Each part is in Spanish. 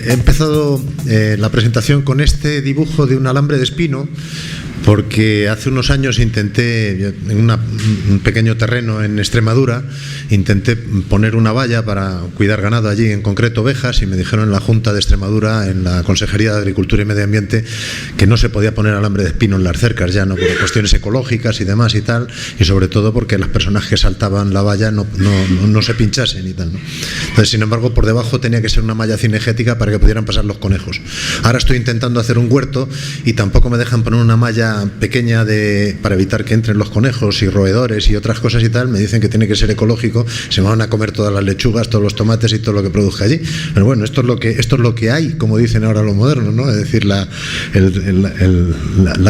He empezado la presentación con este dibujo de un alambre de espino, porque hace unos años intenté, en un pequeño terreno en Extremadura, intenté poner una valla para cuidar ganado allí, en concreto ovejas, y me dijeron en la Junta de Extremadura, en la Consejería de Agricultura y Medio Ambiente, que no se podía poner alambre de espino en las cercas, ya no por cuestiones ecológicas y demás y tal, y sobre todo porque las personas que saltaban la valla no se pinchasen y tal, ¿no? Entonces, sin embargo, por debajo tenía que ser una malla cinegética para que pudieran pasar los conejos. Ahora estoy intentando hacer un huerto y tampoco me dejan poner una malla pequeña para evitar que entren los conejos y roedores y otras cosas y tal. Me dicen que tiene que ser ecológico, se me van a comer todas las lechugas, todos los tomates y todo lo que produzca allí. Pero bueno, esto es lo que hay, como dicen ahora los modernos, ¿no? Es decir, la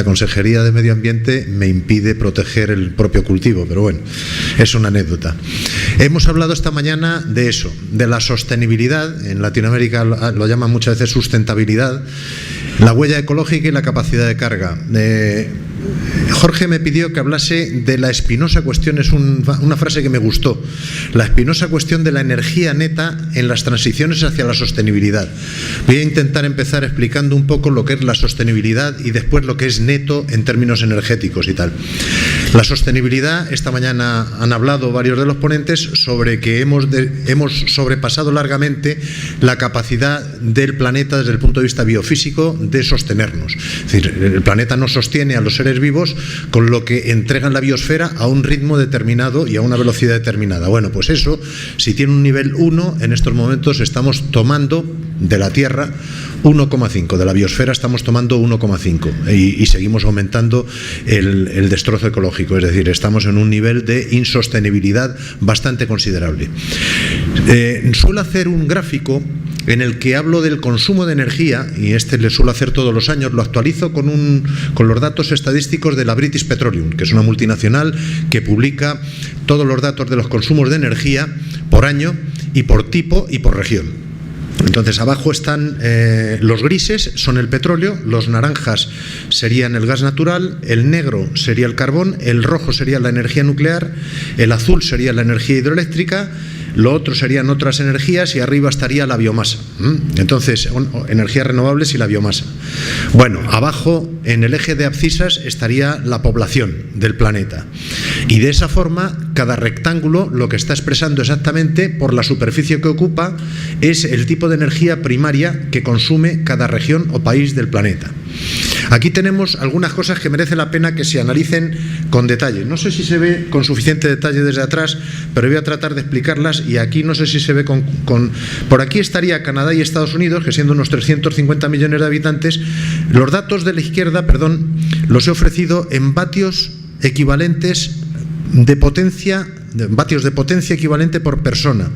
Consejería de Medio Ambiente me impide proteger el propio cultivo, pero bueno, es una anécdota. Hemos hablado esta mañana de eso, de la sostenibilidad. En Latinoamérica lo llaman muchas veces sustentabilidad, la huella ecológica y la capacidad de carga. Jorge me pidió que hablase de la espinosa cuestión, es una frase que me gustó, la espinosa cuestión de la energía neta en las transiciones hacia la sostenibilidad. Voy a intentar empezar explicando un poco lo que es la sostenibilidad y después lo que es neto en términos energéticos y tal. La sostenibilidad, esta mañana han hablado varios de los ponentes sobre que hemos sobrepasado largamente la capacidad del planeta desde el punto de vista biofísico de sostenernos. Es decir, el planeta nos sostiene a los seres vivos con lo que entrega en la biosfera a un ritmo determinado y a una velocidad determinada. Bueno, pues eso, si tiene un nivel 1, en estos momentos estamos tomando de la Tierra 1,5, de la biosfera estamos tomando 1,5 y seguimos aumentando el destrozo ecológico, es decir, estamos en un nivel de insostenibilidad bastante considerable. Suelo hacer un gráfico en el que hablo del consumo de energía, y este le suelo hacer todos los años, lo actualizo con los datos estadísticos de la British Petroleum, que es una multinacional que publica todos los datos de los consumos de energía por año y por tipo y por región. Entonces, abajo están los grises, son el petróleo, los naranjas serían el gas natural, el negro sería el carbón, el rojo sería la energía nuclear, el azul sería la energía hidroeléctrica, lo otro serían otras energías y arriba estaría la biomasa. Entonces, energías renovables y la biomasa. Bueno, abajo en el eje de abscisas estaría la población del planeta. Y de esa forma, cada rectángulo lo que está expresando exactamente por la superficie que ocupa es el tipo de energía primaria que consume cada región o país del planeta. Aquí tenemos algunas cosas que merece la pena que se analicen con detalle. No sé si se ve con suficiente detalle desde atrás, pero voy a tratar de explicarlas, y aquí no sé si se ve por aquí estaría Canadá y Estados Unidos, que siendo unos 350 millones de habitantes. Los datos de la izquierda, los he ofrecido en vatios equivalentes de potencia, vatios de potencia equivalente por persona.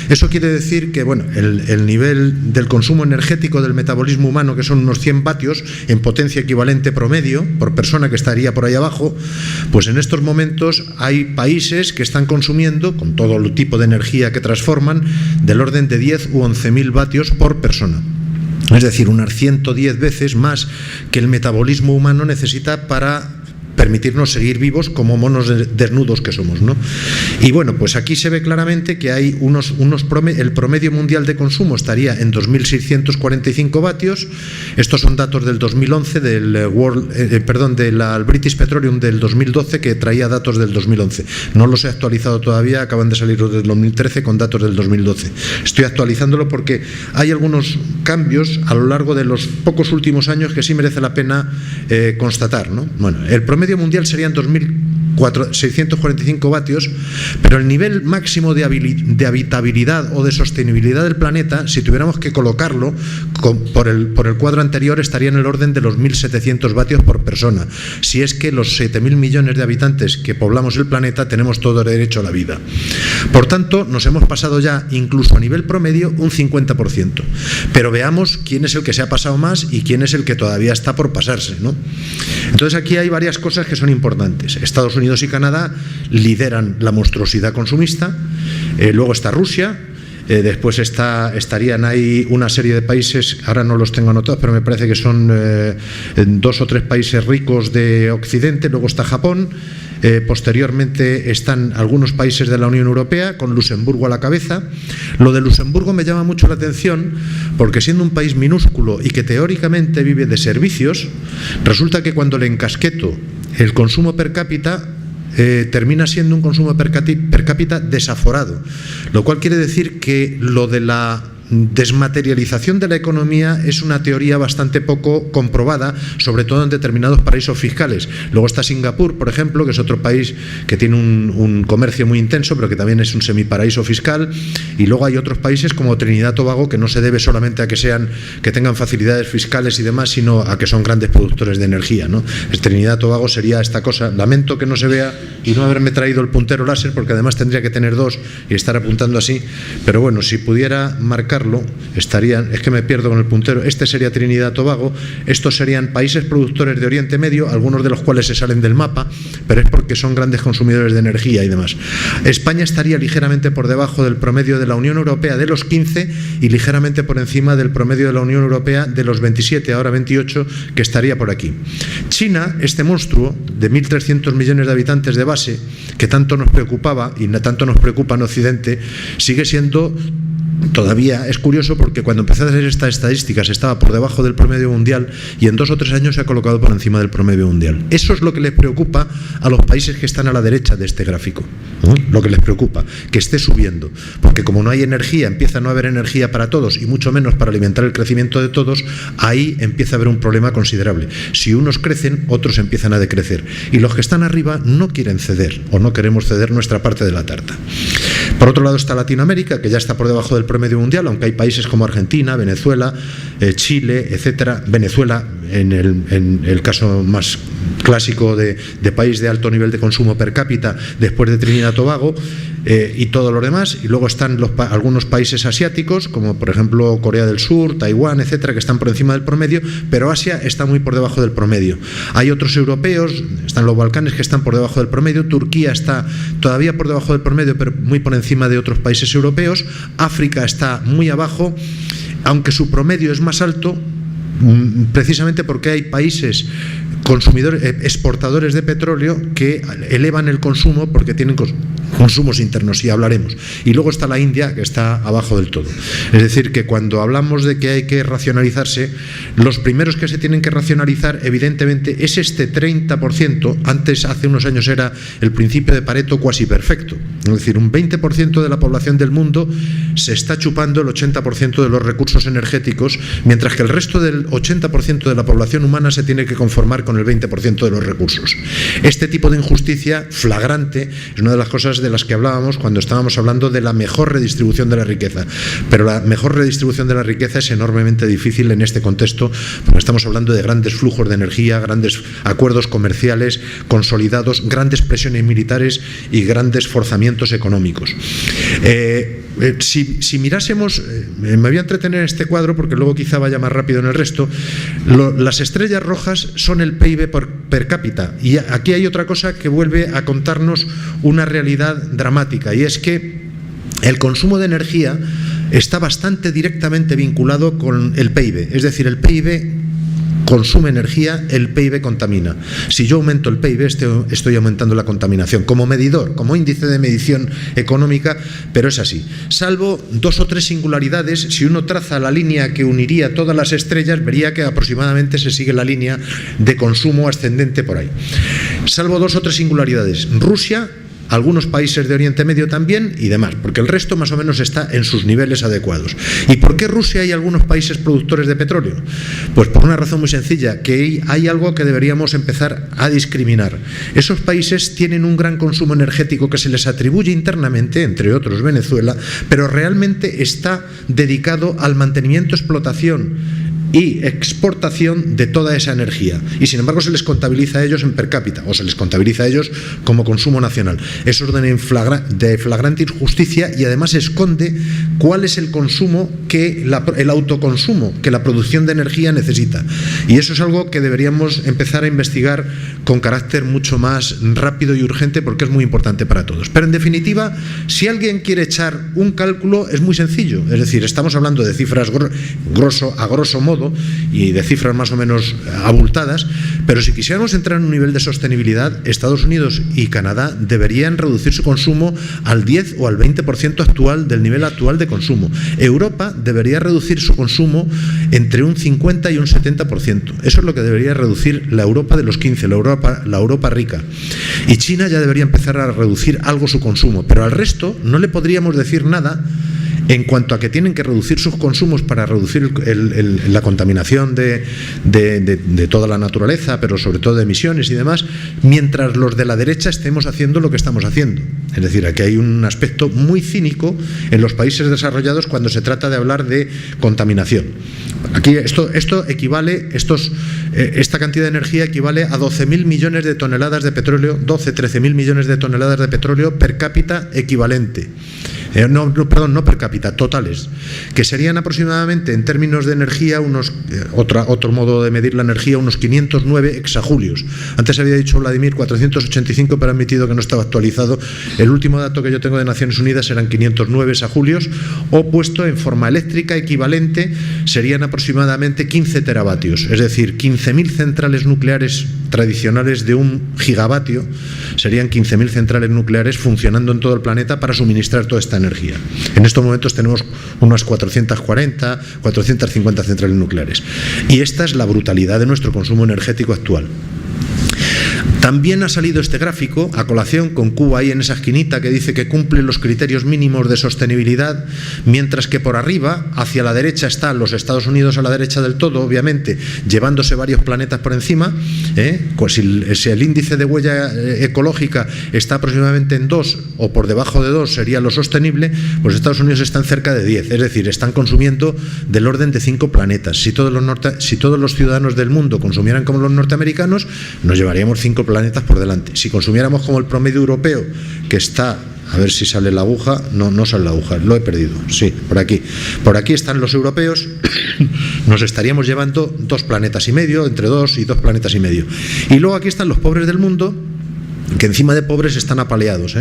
Eso quiere decir que, bueno, el nivel del consumo energético del metabolismo humano, que son unos 100 vatios en potencia equivalente promedio por persona, que estaría por ahí abajo, pues en estos momentos hay países que están consumiendo, con todo el tipo de energía que transforman, del orden de 10 u 11.000 vatios por persona. Es decir, unas 110 veces más que el metabolismo humano necesita para permitirnos seguir vivos como monos desnudos que somos, ¿no? Y bueno, pues aquí se ve claramente que hay el promedio mundial de consumo estaría en 2.645 vatios. Estos son datos del 2011 de la British Petroleum del 2012, que traía datos del 2011. No los he actualizado todavía, acaban de salir los del 2013 con datos del 2012. Estoy actualizándolo porque hay algunos cambios a lo largo de los pocos últimos años que sí merece la pena constatar, ¿no? Bueno, el promedio mundial serían 2.645 vatios, pero el nivel máximo de habitabilidad o de sostenibilidad del planeta, si tuviéramos que colocarlo por el cuadro anterior, estaría en el orden de los 1.700 vatios por persona, si es que los 7.000 millones de habitantes que poblamos el planeta tenemos todo derecho a la vida. Por tanto, nos hemos pasado ya, incluso a nivel promedio, un 50%. Pero veamos quién es el que se ha pasado más y quién es el que todavía está por pasarse, ¿no? Entonces, aquí hay varias cosas que son importantes. Estados Unidos y Canadá lideran la monstruosidad consumista, luego está Rusia, después estarían ahí una serie de países, ahora no los tengo anotados, pero me parece que son 2 o 3 países ricos de Occidente, luego está Japón, posteriormente están algunos países de la Unión Europea, con Luxemburgo a la cabeza. Lo de Luxemburgo me llama mucho la atención porque, siendo un país minúsculo y que teóricamente vive de servicios, resulta que cuando le encasqueto el consumo per cápita, termina siendo un consumo per cápita desaforado, lo cual quiere decir que lo de la desmaterialización de la economía es una teoría bastante poco comprobada, sobre todo en determinados paraísos fiscales. Luego está Singapur, por ejemplo, que es otro país que tiene un comercio muy intenso, pero que también es un semiparaíso fiscal, y luego hay otros países como Trinidad y Tobago, que no se debe solamente a que tengan facilidades fiscales y demás, sino a que son grandes productores de energía, ¿no? Trinidad y Tobago sería esta cosa. Lamento que no se vea y no haberme traído el puntero láser, porque además tendría que tener dos y estar apuntando así, pero bueno, si pudiera marcar estarían, es que me pierdo con el puntero, este sería Trinidad y Tobago, estos serían países productores de Oriente Medio, algunos de los cuales se salen del mapa, pero es porque son grandes consumidores de energía y demás. España estaría ligeramente por debajo del promedio de la Unión Europea de los 15 y ligeramente por encima del promedio de la Unión Europea de los 27, ahora 28, que estaría por aquí. China, este monstruo de 1.300 millones de habitantes de base, que tanto nos preocupaba y tanto nos preocupa en Occidente, sigue siendo... Todavía es curioso porque cuando empecé a hacer estas estadísticas estaba por debajo del promedio mundial y en 2 o 3 años se ha colocado por encima del promedio mundial. Eso es lo que les preocupa a los países que están a la derecha de este gráfico, ¿no? Lo que les preocupa, que esté subiendo, porque como no hay energía, empieza a no haber energía para todos y mucho menos para alimentar el crecimiento de todos, ahí empieza a haber un problema considerable. Si unos crecen, otros empiezan a decrecer y los que están arriba no quieren ceder o no queremos ceder nuestra parte de la tarta. Por otro lado está Latinoamérica, que ya está por debajo del promedio mundial, aunque hay países como Argentina, Venezuela, Chile, etcétera. Venezuela, en el caso más clásico de país de alto nivel de consumo per cápita, después de Trinidad y Tobago, y todo lo demás. Y luego están algunos países asiáticos, como por ejemplo Corea del Sur, Taiwán, etcétera, que están por encima del promedio, pero Asia está muy por debajo del promedio. Hay otros europeos, están los Balcanes, que están por debajo del promedio. Turquía está todavía por debajo del promedio, pero muy por encima de otros países europeos. África está muy abajo, aunque su promedio es más alto, precisamente porque hay países exportadores de petróleo que elevan el consumo porque tienen consumos internos, y hablaremos. Y luego está la India, que está abajo del todo. Es decir, que cuando hablamos de que hay que racionalizarse, los primeros que se tienen que racionalizar, evidentemente, es este 30%. Antes, hace unos años, era el principio de Pareto cuasi perfecto. Es decir, un 20% de la población del mundo se está chupando el 80% de los recursos energéticos, mientras que el resto del 80% de la población humana se tiene que conformar con el 20% de los recursos. Este tipo de injusticia flagrante es una de las cosas de las que hablábamos cuando estábamos hablando de la mejor redistribución de la riqueza. Pero la mejor redistribución de la riqueza es enormemente difícil en este contexto, porque estamos hablando de grandes flujos de energía, grandes acuerdos comerciales consolidados, grandes presiones militares y grandes forzamientos económicos. Si mirásemos, me voy a entretener en este cuadro porque luego quizá vaya más rápido en el resto. Las estrellas rojas son el PIB per cápita, y aquí hay otra cosa que vuelve a contarnos una realidad dramática, y es que el consumo de energía está bastante directamente vinculado con el PIB, es decir, el PIB consume energía, el PIB contamina. Si yo aumento el PIB, estoy aumentando la contaminación, como medidor, como índice de medición económica, pero es así. Salvo 2 o 3 singularidades, si uno traza la línea que uniría todas las estrellas, vería que aproximadamente se sigue la línea de consumo ascendente por ahí. Salvo 2 o 3 singularidades. Rusia, algunos países de Oriente Medio también y demás, porque el resto más o menos está en sus niveles adecuados. ¿Y por qué Rusia y algunos países productores de petróleo? Pues por una razón muy sencilla, que hay algo que deberíamos empezar a discriminar. Esos países tienen un gran consumo energético que se les atribuye internamente, entre otros Venezuela, pero realmente está dedicado al mantenimiento, explotación y exportación de toda esa energía, y sin embargo se les contabiliza a ellos en per cápita, o se les contabiliza a ellos como consumo nacional. Eso es de flagrante injusticia, y además esconde cuál es el consumo el autoconsumo que la producción de energía necesita, y eso es algo que deberíamos empezar a investigar con carácter mucho más rápido y urgente, porque es muy importante para todos. Pero en definitiva, si alguien quiere echar un cálculo, es muy sencillo, es decir, estamos hablando de cifras a grosso modo, todo y de cifras más o menos abultadas, pero si quisiéramos entrar en un nivel de sostenibilidad, Estados Unidos y Canadá deberían reducir su consumo al 10 o al 20% actual del nivel actual de consumo. Europa debería reducir su consumo entre un 50 y un 70%. Eso es lo que debería reducir la Europa de los 15, la Europa rica. Y China ya debería empezar a reducir algo su consumo, pero al resto no le podríamos decir nada en cuanto a que tienen que reducir sus consumos para reducir la contaminación de toda la naturaleza, pero sobre todo de emisiones y demás, mientras los de la derecha estemos haciendo lo que estamos haciendo. Es decir, aquí hay un aspecto muy cínico en los países desarrollados cuando se trata de hablar de contaminación. Aquí esto equivale, esta cantidad de energía equivale a 12.000 millones de toneladas de petróleo, 13.000 millones de toneladas de petróleo per cápita equivalente. No per cápita, totales, que serían aproximadamente, en términos de energía, otro modo de medir la energía, unos 509 exajulios. Antes había dicho Vladimir 485, pero ha admitido que no estaba actualizado. El último dato que yo tengo de Naciones Unidas eran 509 exajulios, o puesto en forma eléctrica equivalente, serían aproximadamente 15 teravatios, es decir, 15.000 centrales nucleares tradicionales de 1 gigavatio, serían 15.000 centrales nucleares funcionando en todo el planeta para suministrar toda esta energía. En estos momentos tenemos unas 440, 450 centrales nucleares. Y esta es la brutalidad de nuestro consumo energético actual. También ha salido este gráfico a colación con Cuba ahí en esa esquinita que dice que cumple los criterios mínimos de sostenibilidad, mientras que por arriba, hacia la derecha, están los Estados Unidos a la derecha del todo, obviamente, llevándose varios planetas por encima. Pues si el índice de huella ecológica está aproximadamente en 2 o por debajo de 2 sería lo sostenible, pues Estados Unidos están cerca de 10, es decir, están consumiendo del orden de 5 planetas. Si todos los ciudadanos del mundo consumieran como los norteamericanos, nos llevaríamos 5 planetas por delante. Si consumiéramos como el promedio europeo, que está, a ver si sale la aguja, no sale la aguja, lo he perdido, sí, por aquí están los europeos, nos estaríamos llevando 2 planetas y medio, entre 2 y 2 planetas y medio. Y luego aquí están los pobres del mundo, que encima de pobres están apaleados,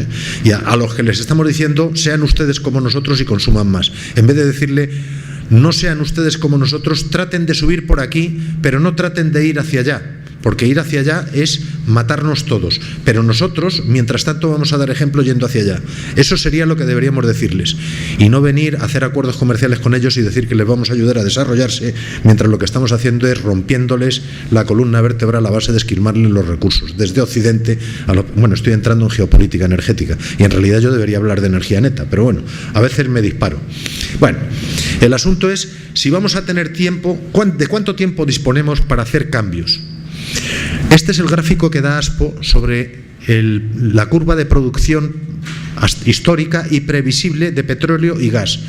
y a los que les estamos diciendo, sean ustedes como nosotros y consuman más, en vez de decirle, no sean ustedes como nosotros, traten de subir por aquí, pero no traten de ir hacia allá, porque ir hacia allá es matarnos todos, pero nosotros, mientras tanto, vamos a dar ejemplo yendo hacia allá. Eso sería lo que deberíamos decirles, y no venir a hacer acuerdos comerciales con ellos y decir que les vamos a ayudar a desarrollarse, mientras lo que estamos haciendo es rompiéndoles la columna vertebral a base de esquilmarles los recursos, desde Occidente bueno, estoy entrando en geopolítica energética, y en realidad yo debería hablar de energía neta, pero bueno, a veces me disparo. Bueno, el asunto es si vamos a tener tiempo, ¿de cuánto tiempo disponemos para hacer cambios? Este es el gráfico que da ASPO sobre la curva de producción histórica y previsible de petróleo y gas.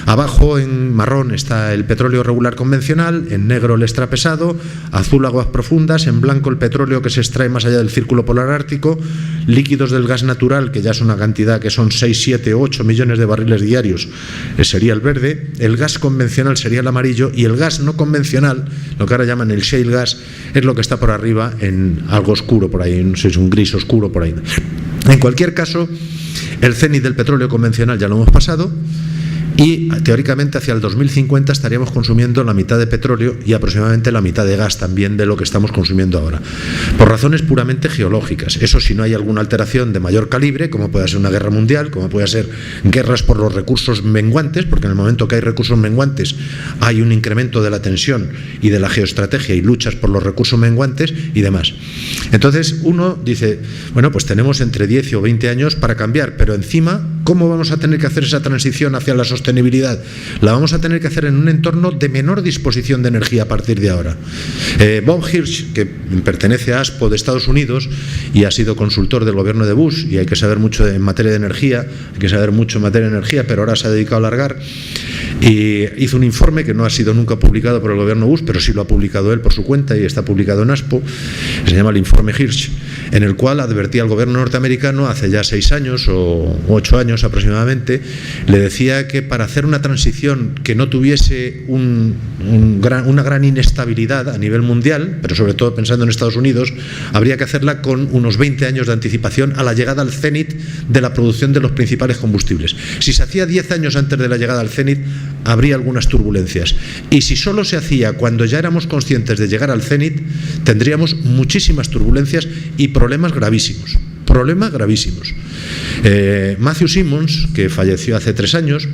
Abajo en marrón está el petróleo regular convencional, en negro el extrapesado, azul aguas profundas, en blanco el petróleo que se extrae más allá del círculo polar ártico, líquidos del gas natural, que ya es una cantidad que son 6, 7, 8 millones de barriles diarios, sería el verde, el gas convencional sería el amarillo, y el gas no convencional, lo que ahora llaman el shale gas, es lo que está por arriba en algo oscuro por ahí, no sé, es un gris oscuro por ahí. En cualquier caso, el cenit del petróleo convencional ya lo hemos pasado, y teóricamente hacia el 2050 estaríamos consumiendo la mitad de petróleo y aproximadamente la mitad de gas también de lo que estamos consumiendo ahora, por razones puramente geológicas. Eso si no hay alguna alteración de mayor calibre, como puede ser una guerra mundial, como puede ser guerras por los recursos menguantes, porque en el momento que hay recursos menguantes hay un incremento de la tensión y de la geoestrategia y luchas por los recursos menguantes y demás. Entonces uno dice, bueno, pues tenemos entre 10 o 20 años para cambiar, pero encima, ¿cómo vamos a tener que hacer esa transición hacia la sostenibilidad? La vamos a tener que hacer en un entorno de menor disposición de energía a partir de ahora. Bob Hirsch, que pertenece a ASPO de Estados Unidos y ha sido consultor del gobierno de Bush, y hay que saber mucho en materia de energía, pero ahora se ha dedicado a alargar, y hizo un informe que no ha sido nunca publicado por el gobierno Bush, pero sí lo ha publicado él por su cuenta y está publicado en ASPO, se llama el informe Hirsch, en el cual advertía al gobierno norteamericano hace ya 6 años o 8 años aproximadamente, le decía que para hacer una transición que no tuviese una gran inestabilidad a nivel mundial, pero sobre todo pensando en Estados Unidos, habría que hacerla con unos 20 años de anticipación a la llegada al cenit de la producción de los principales combustibles. Si se hacía 10 años antes de la llegada al cenit, habría algunas turbulencias. Y si solo se hacía cuando ya éramos conscientes de llegar al cenit, tendríamos muchísimas turbulencias y problemas gravísimos. Matthew Simmons, que falleció hace 3 años,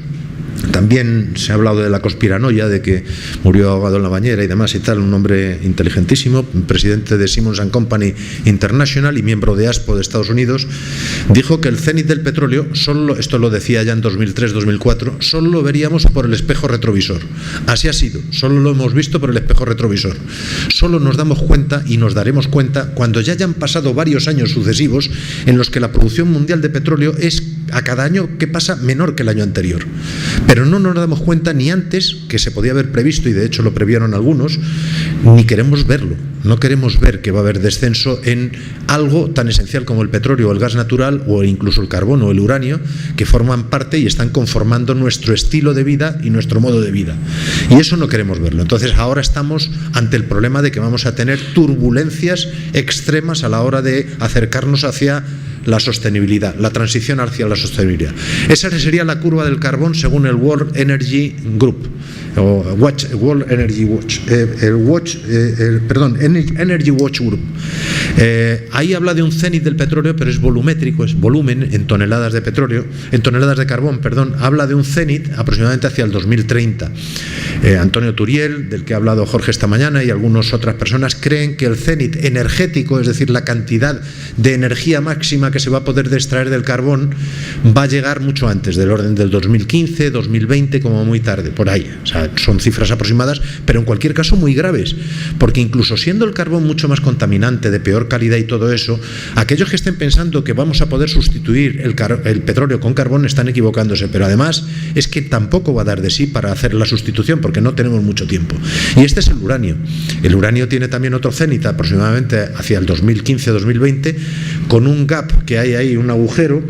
también se ha hablado de la conspiranoia, de que murió ahogado en la bañera y demás y tal, un hombre inteligentísimo, presidente de Simmons & Company International y miembro de ASPO de Estados Unidos, dijo que el cenit del petróleo, esto lo decía ya en 2003-2004, solo lo veríamos por el espejo retrovisor. Así ha sido, solo lo hemos visto por el espejo retrovisor. Solo nos damos cuenta y nos daremos cuenta cuando ya hayan pasado varios años sucesivos en los que la producción mundial de petróleo es a cada año que pasa menor que el año anterior. Pero no nos damos cuenta ni antes, que se podía haber previsto, y de hecho lo previeron algunos, ni queremos verlo. No queremos ver que va a haber descenso en algo tan esencial como el petróleo o el gas natural o incluso el carbón o el uranio, que forman parte y están conformando nuestro estilo de vida y nuestro modo de vida. Y eso no queremos verlo. Entonces ahora estamos ante el problema de que vamos a tener turbulencias extremas a la hora de acercarnos hacia la sostenibilidad, la transición hacia la sostenibilidad. Esa sería la curva del carbón según el World Energy Group, o World Energy Watch, Energy Watch Group. Ahí habla de un cenit del petróleo, pero es volumétrico, es volumen en toneladas de petróleo, en toneladas de carbón, perdón. Habla de un cenit aproximadamente hacia el 2030. Antonio Turiel, del que ha hablado Jorge esta mañana, y algunas otras personas creen que el cenit energético, es decir, la cantidad de energía máxima que se va a poder extraer del carbón, va a llegar mucho antes, del orden del 2015, 2020, como muy tarde, por ahí. O sea, son cifras aproximadas, pero en cualquier caso muy graves, porque incluso siendo el carbón mucho más contaminante, de peor calidad y todo eso, aquellos que estén pensando que vamos a poder sustituir el petróleo con carbón están equivocándose, pero además es que tampoco va a dar de sí para hacer la sustitución, porque no tenemos mucho tiempo. Y este es el uranio. El uranio tiene también otro cenit aproximadamente hacia el 2015-2020, con un gap que hay ahí, un agujero,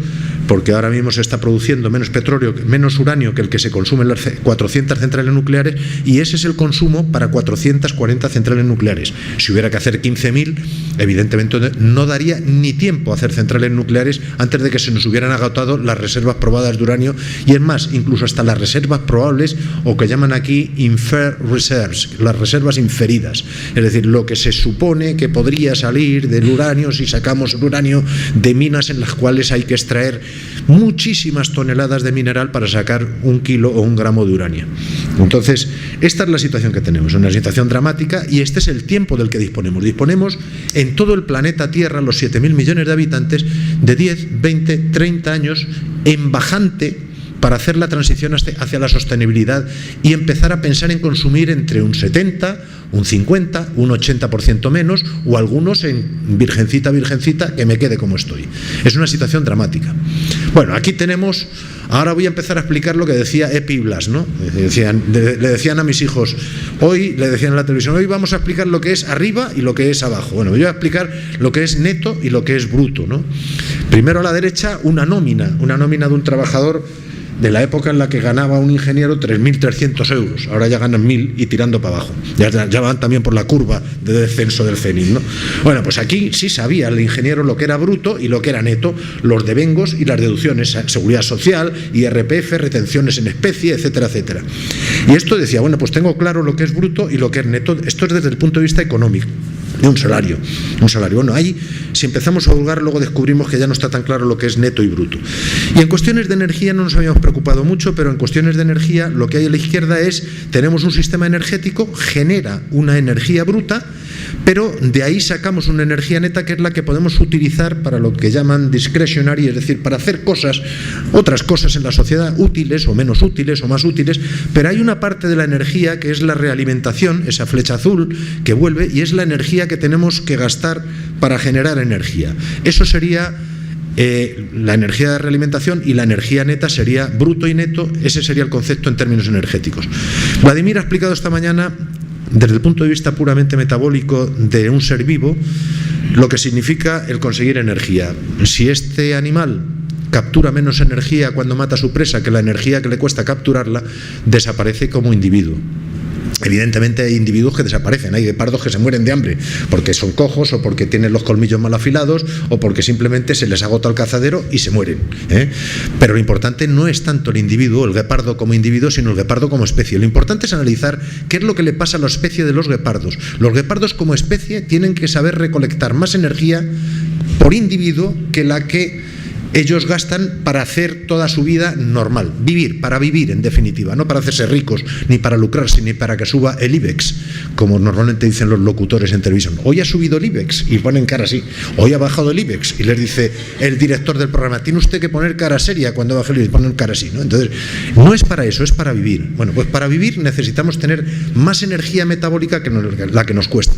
porque ahora mismo se está produciendo menos petróleo, menos uranio que el que se consume en las 400 centrales nucleares, y ese es el consumo para 440 centrales nucleares. Si hubiera que hacer 15.000, evidentemente no daría ni tiempo a hacer centrales nucleares antes de que se nos hubieran agotado las reservas probadas de uranio, y es más, incluso hasta las reservas probables, o que llaman aquí inferred reserves, las reservas inferidas, es decir, lo que se supone que podría salir del uranio si sacamos el uranio de minas en las cuales hay que extraer muchísimas toneladas de mineral para sacar 1 kilo o 1 gramo de uranio. Entonces, esta es la situación que tenemos, una situación dramática, y este es el tiempo del que disponemos. Disponemos en todo el planeta Tierra, los 7.000 millones de habitantes, de 10, 20, 30 años en bajante para hacer la transición hacia la sostenibilidad y empezar a pensar en consumir entre un 70, un 50, un 80% menos, o algunos en virgencita, que me quede como estoy. Es una situación dramática. Bueno, aquí tenemos, ahora voy a empezar a explicar lo que decía Epi Blas, ¿no? Le decían a mis hijos, hoy le decían en la televisión, hoy vamos a explicar lo que es arriba y lo que es abajo. Bueno, yo voy a explicar lo que es neto y lo que es bruto, ¿no? Primero a la derecha, una nómina de un trabajador de la época en la que ganaba un ingeniero 3.300 euros, ahora ya ganan 1.000 y tirando para abajo, ya van también por la curva de descenso del cenit, ¿no? Bueno, pues aquí sí sabía el ingeniero lo que era bruto y lo que era neto, los devengos y las deducciones, seguridad social, IRPF, retenciones en especie, etcétera, etcétera. Y esto decía, bueno, pues tengo claro lo que es bruto y lo que es neto. Esto es desde el punto de vista económico, de un salario. Bueno, ahí, si empezamos a hurgar, luego descubrimos que ya no está tan claro lo que es neto y bruto. Y en cuestiones de energía no nos habíamos preocupado mucho, pero en cuestiones de energía lo que hay a la izquierda es, tenemos un sistema energético, genera una energía bruta, pero de ahí sacamos una energía neta que es la que podemos utilizar para lo que llaman discretionary, es decir, para hacer cosas, otras cosas en la sociedad, útiles o menos útiles o más útiles, pero hay una parte de la energía que es la realimentación, esa flecha azul que vuelve, y es la energía que tenemos que gastar para generar energía. Eso sería la energía de realimentación, y la energía neta sería bruto y neto. Ese sería el concepto en términos energéticos. Vladimir ha explicado esta mañana, desde el punto de vista puramente metabólico de un ser vivo, lo que significa el conseguir energía. Si este animal captura menos energía cuando mata a su presa que la energía que le cuesta capturarla, desaparece como individuo. Evidentemente hay individuos que desaparecen, hay guepardos que se mueren de hambre porque son cojos o porque tienen los colmillos mal afilados o porque simplemente se les agota el cazadero y se mueren, ¿eh? Pero lo importante no es tanto el individuo, el guepardo como individuo, sino el guepardo como especie. Lo importante es analizar qué es lo que le pasa a la especie de los guepardos. Los guepardos como especie tienen que saber recolectar más energía por individuo que la que ellos gastan para hacer toda su vida normal, vivir, para vivir en definitiva, no para hacerse ricos, ni para lucrarse, ni para que suba el IBEX, como normalmente dicen los locutores en televisión. Hoy ha subido el IBEX y ponen cara así, hoy ha bajado el IBEX y les dice el director del programa, tiene usted que poner cara seria cuando baje el IBEX, ponen cara así, ¿no? Entonces, no es para eso, es para vivir. Bueno, pues para vivir necesitamos tener más energía metabólica que la que nos cuesta.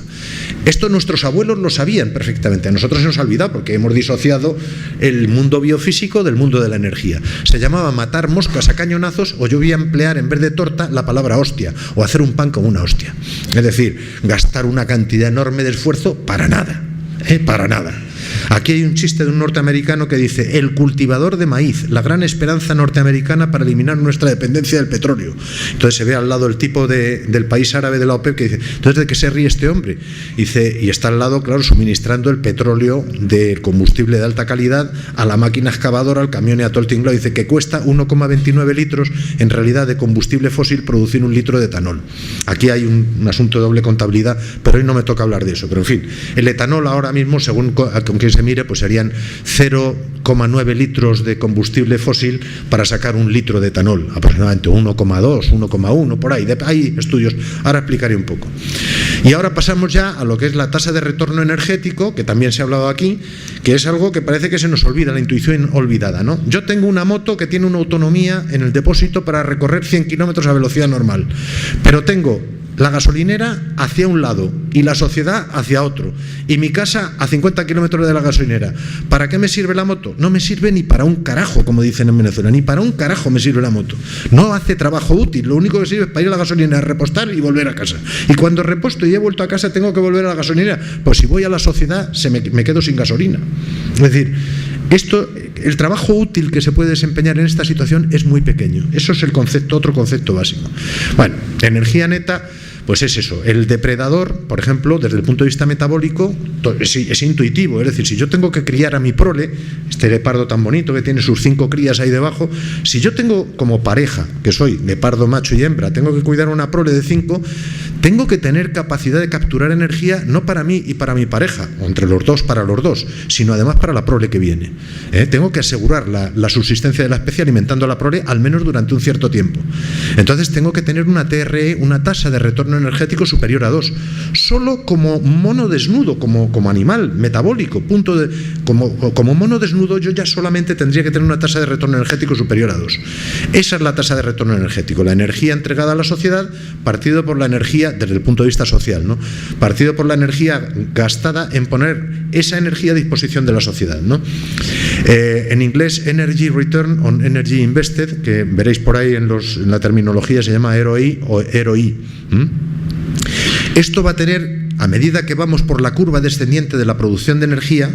Esto nuestros abuelos lo sabían perfectamente, a nosotros se nos ha olvidado porque hemos disociado el mundo biofísico del mundo de la energía. Se llamaba matar moscas a cañonazos, o yo voy a emplear en vez de torta la palabra hostia, o hacer un pan como una hostia. Es decir, gastar una cantidad enorme de esfuerzo para nada, para nada. Aquí hay un chiste de un norteamericano que dice: el cultivador de maíz, la gran esperanza norteamericana para eliminar nuestra dependencia del petróleo. Entonces se ve al lado el tipo del país árabe de la OPEP que dice: entonces, ¿de qué se ríe este hombre? Dice, y está al lado, claro, suministrando el petróleo de combustible de alta calidad a la máquina excavadora, al camión y a todo el tinglado. Dice que cuesta 1,29 litros en realidad de combustible fósil producir un litro de etanol. Aquí hay un asunto de doble contabilidad, pero hoy no me toca hablar de eso. Pero en fin, el etanol ahora mismo, según con quien se mire, pues serían 0,9 litros de combustible fósil para sacar un litro de etanol, aproximadamente 1,2, 1,1, por ahí. Hay estudios, ahora explicaré un poco. Y ahora pasamos ya a lo que es la tasa de retorno energético, que también se ha hablado aquí, que es algo que parece que se nos olvida, la intuición olvidada, ¿no? Yo tengo una moto que tiene una autonomía en el depósito para recorrer 100 kilómetros a velocidad normal, pero tengo la gasolinera hacia un lado y la sociedad hacia otro, y mi casa a 50 kilómetros de la gasolinera. ¿Para qué me sirve la moto? No me sirve ni para un carajo, como dicen en Venezuela, ni para un carajo me sirve la moto. No hace trabajo útil, lo único que sirve es para ir a la gasolinera, repostar y volver a casa. Y cuando reposto y he vuelto a casa tengo que volver a la gasolinera, pues si voy a la sociedad me quedo sin gasolina. Es decir, el trabajo útil que se puede desempeñar en esta situación es muy pequeño. Eso es el concepto, otro concepto básico. Bueno, energía neta, pues es eso. El depredador, por ejemplo, desde el punto de vista metabólico, es intuitivo. Es decir, si yo tengo que criar a mi prole, este leopardo tan bonito que tiene sus 5 crías ahí debajo, si yo tengo como pareja, que soy leopardo macho y hembra, tengo que cuidar una prole de 5, tengo que tener capacidad de capturar energía no para mí y para mi pareja, o entre los dos para los dos, sino además para la prole que viene. Tengo que asegurar la subsistencia de la especie alimentando a la prole al menos durante un cierto tiempo. Entonces tengo que tener una TRE, una tasa de retorno energético superior a 2. Solo como mono desnudo, como animal metabólico, como mono desnudo, yo ya solamente tendría que tener una tasa de retorno energético superior a 2. Esa es la tasa de retorno energético, la energía entregada a la sociedad partido por la energía, desde el punto de vista social, ¿no? Partido por la energía gastada en poner esa energía a disposición de la sociedad, ¿no? En inglés, Energy Return on Energy Invested, que veréis por ahí en la terminología, se llama ROI o ROI. Esto va a tener, a medida que vamos por la curva descendiente de la producción de energía,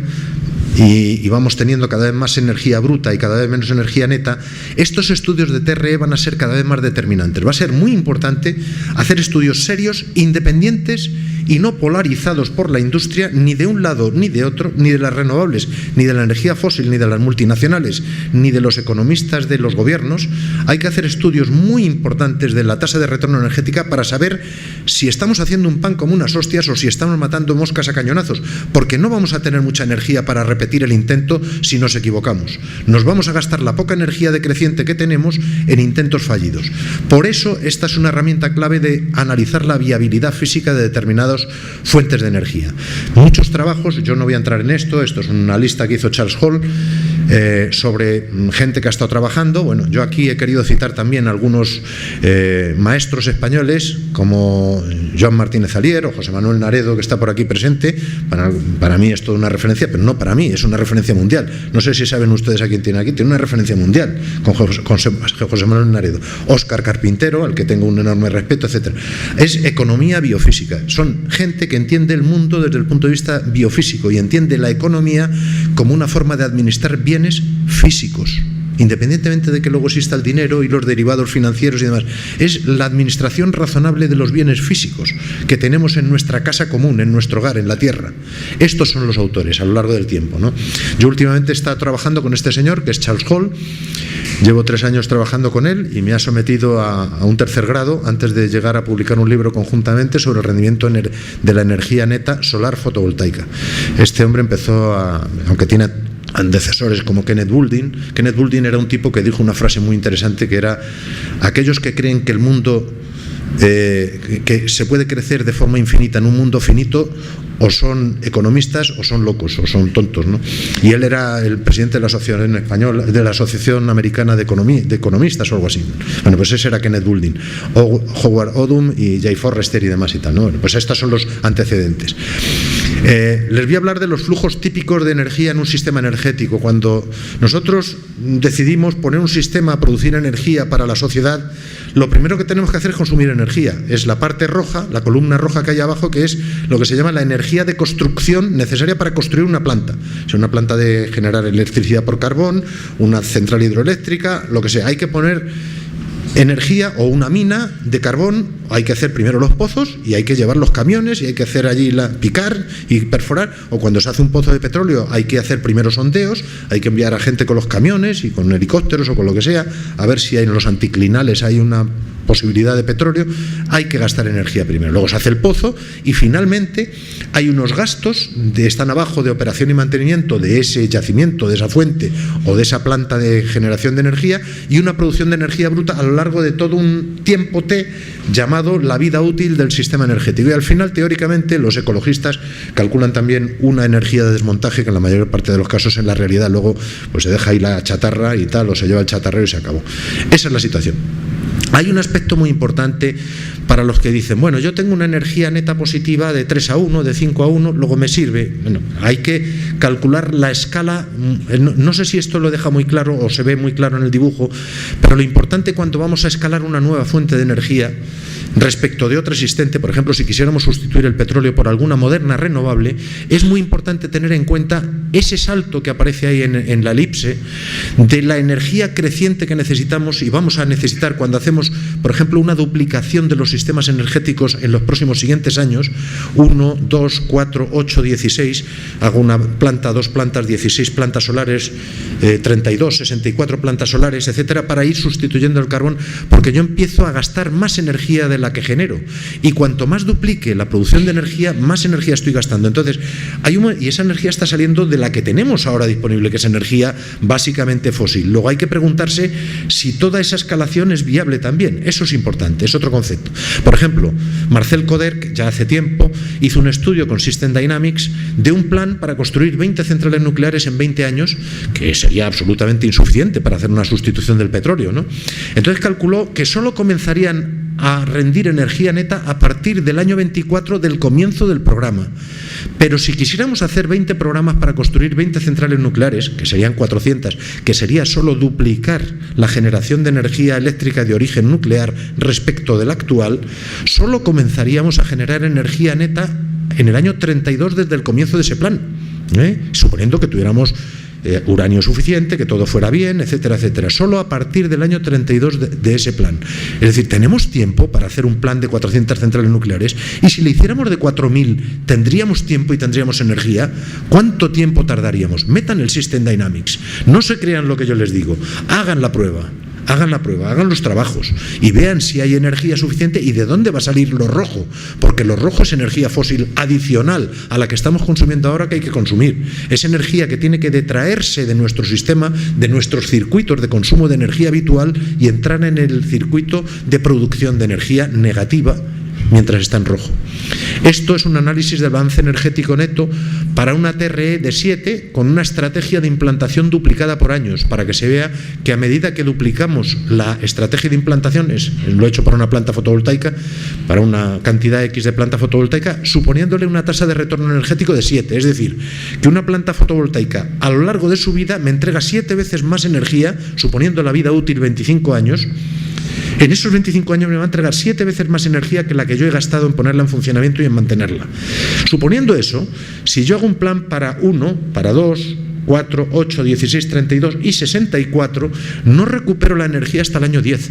y vamos teniendo cada vez más energía bruta y cada vez menos energía neta, estos estudios de TRE van a ser cada vez más determinantes. Va a ser muy importante hacer estudios serios, independientes y no polarizados por la industria, ni de un lado ni de otro, ni de las renovables, ni de la energía fósil, ni de las multinacionales, ni de los economistas de los gobiernos. Hay que hacer estudios muy importantes de la tasa de retorno energética para saber si estamos haciendo un pan como unas hostias o si estamos matando moscas a cañonazos, porque no vamos a tener mucha energía para repetir el intento si nos equivocamos. Nos vamos a gastar la poca energía decreciente que tenemos en intentos fallidos. Por eso esta es una herramienta clave de analizar la viabilidad física de determinadas fuentes de energía. Muchos trabajos, yo no voy a entrar en esto es una lista que hizo Charles Hall sobre gente que ha estado trabajando. Bueno, yo aquí he querido citar también algunos maestros españoles como Joan Martínez Alier o José Manuel Naredo, que está por aquí presente. Para mí es toda una referencia, pero no para mí, es una referencia mundial. No sé si saben ustedes a quién tiene aquí, tiene una referencia mundial con José Manuel Naredo. Óscar Carpintero, al que tengo un enorme respeto, etcétera. Es economía biofísica. Son gente que entiende el mundo desde el punto de vista biofísico y entiende la economía como una forma de administrar bienes físicos independientemente de que luego exista el dinero y los derivados financieros y demás. Es la administración razonable de los bienes físicos que tenemos en nuestra casa común, en nuestro hogar, en la tierra. Estos son los autores a lo largo del tiempo, ¿no? Yo últimamente he estado trabajando con este señor, que es Charles Hall. Llevo 3 años trabajando con él y me ha sometido a un tercer grado antes de llegar a publicar un libro conjuntamente sobre el rendimiento de la energía neta solar fotovoltaica. Este hombre empezó aunque tiene antecesores como Kenneth Boulding. Kenneth Boulding era un tipo que dijo una frase muy interesante, que era: aquellos que creen que el mundo que se puede crecer de forma infinita en un mundo finito, o son economistas o son locos o son tontos, ¿no? Y él era el presidente de la Asociación Española, de la Asociación Americana de Economistas o algo así. Bueno, pues ese era Kenneth Boulding, Howard Odum y Jay Forrester y demás y tal, ¿no? Bueno, pues estos son los antecedentes. Les voy a hablar de los flujos típicos de energía en un sistema energético. Cuando nosotros decidimos poner un sistema a producir energía para la sociedad, lo primero que tenemos que hacer es consumir energía. Es la parte roja, la columna roja que hay abajo, que es lo que se llama la energía de construcción necesaria para construir una planta. Es una planta de generar electricidad por carbón, una central hidroeléctrica, lo que sea. Hay que poner energía o una mina de carbón. Hay que hacer primero los pozos y hay que llevar los camiones y hay que hacer allí picar y perforar. O cuando se hace un pozo de petróleo hay que hacer primero sondeos, hay que enviar a gente con los camiones y con helicópteros o con lo que sea, a ver si en los anticlinales hay una posibilidad de petróleo. Hay que gastar energía primero. Luego se hace el pozo y finalmente hay unos gastos están abajo de operación y mantenimiento de ese yacimiento, de esa fuente o de esa planta de generación de energía, y una producción de energía bruta a lo largo de todo un tiempo T llamado la vida útil del sistema energético. Y al final, teóricamente, los ecologistas calculan también una energía de desmontaje que en la mayor parte de los casos en la realidad luego pues se deja ahí la chatarra y tal, o se lleva el chatarrero y se acabó. Esa es la situación. Hay un aspecto muy importante para los que dicen: bueno, yo tengo una energía neta positiva de 3:1, de 5:1, luego me sirve. Bueno, hay que calcular la escala. No sé si esto lo deja muy claro o se ve muy claro en el dibujo, pero lo importante cuando vamos a escalar una nueva fuente de energía respecto de otra existente, por ejemplo, si quisiéramos sustituir el petróleo por alguna moderna renovable, es muy importante tener en cuenta ese salto que aparece ahí en la elipse de la energía creciente que necesitamos y vamos a necesitar cuando hacemos, por ejemplo, una duplicación de los sistemas energéticos en los próximos siguientes años: 1, 2, 4, 8, 16, hago una planta, 2 plantas, 16 plantas solares, 32, 64 plantas solares, etcétera, para ir sustituyendo el carbón, porque yo empiezo a gastar más energía de la que genero, y cuanto más duplique la producción de energía, más energía estoy gastando. Entonces, y esa energía está saliendo de la que tenemos ahora disponible, que es energía básicamente fósil. Luego hay que preguntarse si toda esa escalación es viable también. Eso es importante, es otro concepto. Por ejemplo, Marcel Koderk ya hace tiempo hizo un estudio con System Dynamics de un plan para construir 20 centrales nucleares en 20 años, que sería absolutamente insuficiente para hacer una sustitución del petróleo, ¿no? Entonces calculó que solo comenzarían a rendir energía neta a partir del año 24 del comienzo del programa. Pero si quisiéramos hacer 20 programas para construir 20 centrales nucleares, que serían 400, que sería solo duplicar la generación de energía eléctrica de origen nuclear respecto del actual, solo comenzaríamos a generar energía neta en el año 32 desde el comienzo de ese plan, suponiendo que tuviéramos uranio suficiente, que todo fuera bien, etcétera, etcétera. Solo a partir del año 32 de ese plan. Es decir, tenemos tiempo para hacer un plan de 400 centrales nucleares, y si le hiciéramos de 4.000, ¿tendríamos tiempo y tendríamos energía? ¿Cuánto tiempo tardaríamos? Metan el System Dynamics. No se crean lo que yo les digo. Hagan la prueba, hagan los trabajos y vean si hay energía suficiente y de dónde va a salir lo rojo, porque lo rojo es energía fósil adicional a la que estamos consumiendo ahora, que hay que consumir. Es energía que tiene que detraerse de nuestro sistema, de nuestros circuitos de consumo de energía habitual, y entrar en el circuito de producción de energía negativa mientras está en rojo. Esto es un análisis del balance energético neto para una TRE de 7 con una estrategia de implantación duplicada por años, para que se vea que a medida que duplicamos la estrategia de implantación, lo he hecho para una planta fotovoltaica, para una cantidad X de planta fotovoltaica, suponiéndole una tasa de retorno energético de 7, es decir, que una planta fotovoltaica a lo largo de su vida me entrega 7 veces más energía, suponiendo la vida útil 25 años. En esos 25 años me va a entregar 7 veces más energía que la que yo he gastado en ponerla en funcionamiento y en mantenerla. Suponiendo eso, si yo hago un plan para 1, para 2 4, 8, 16, 32 y 64, no recupero la energía hasta el año 10.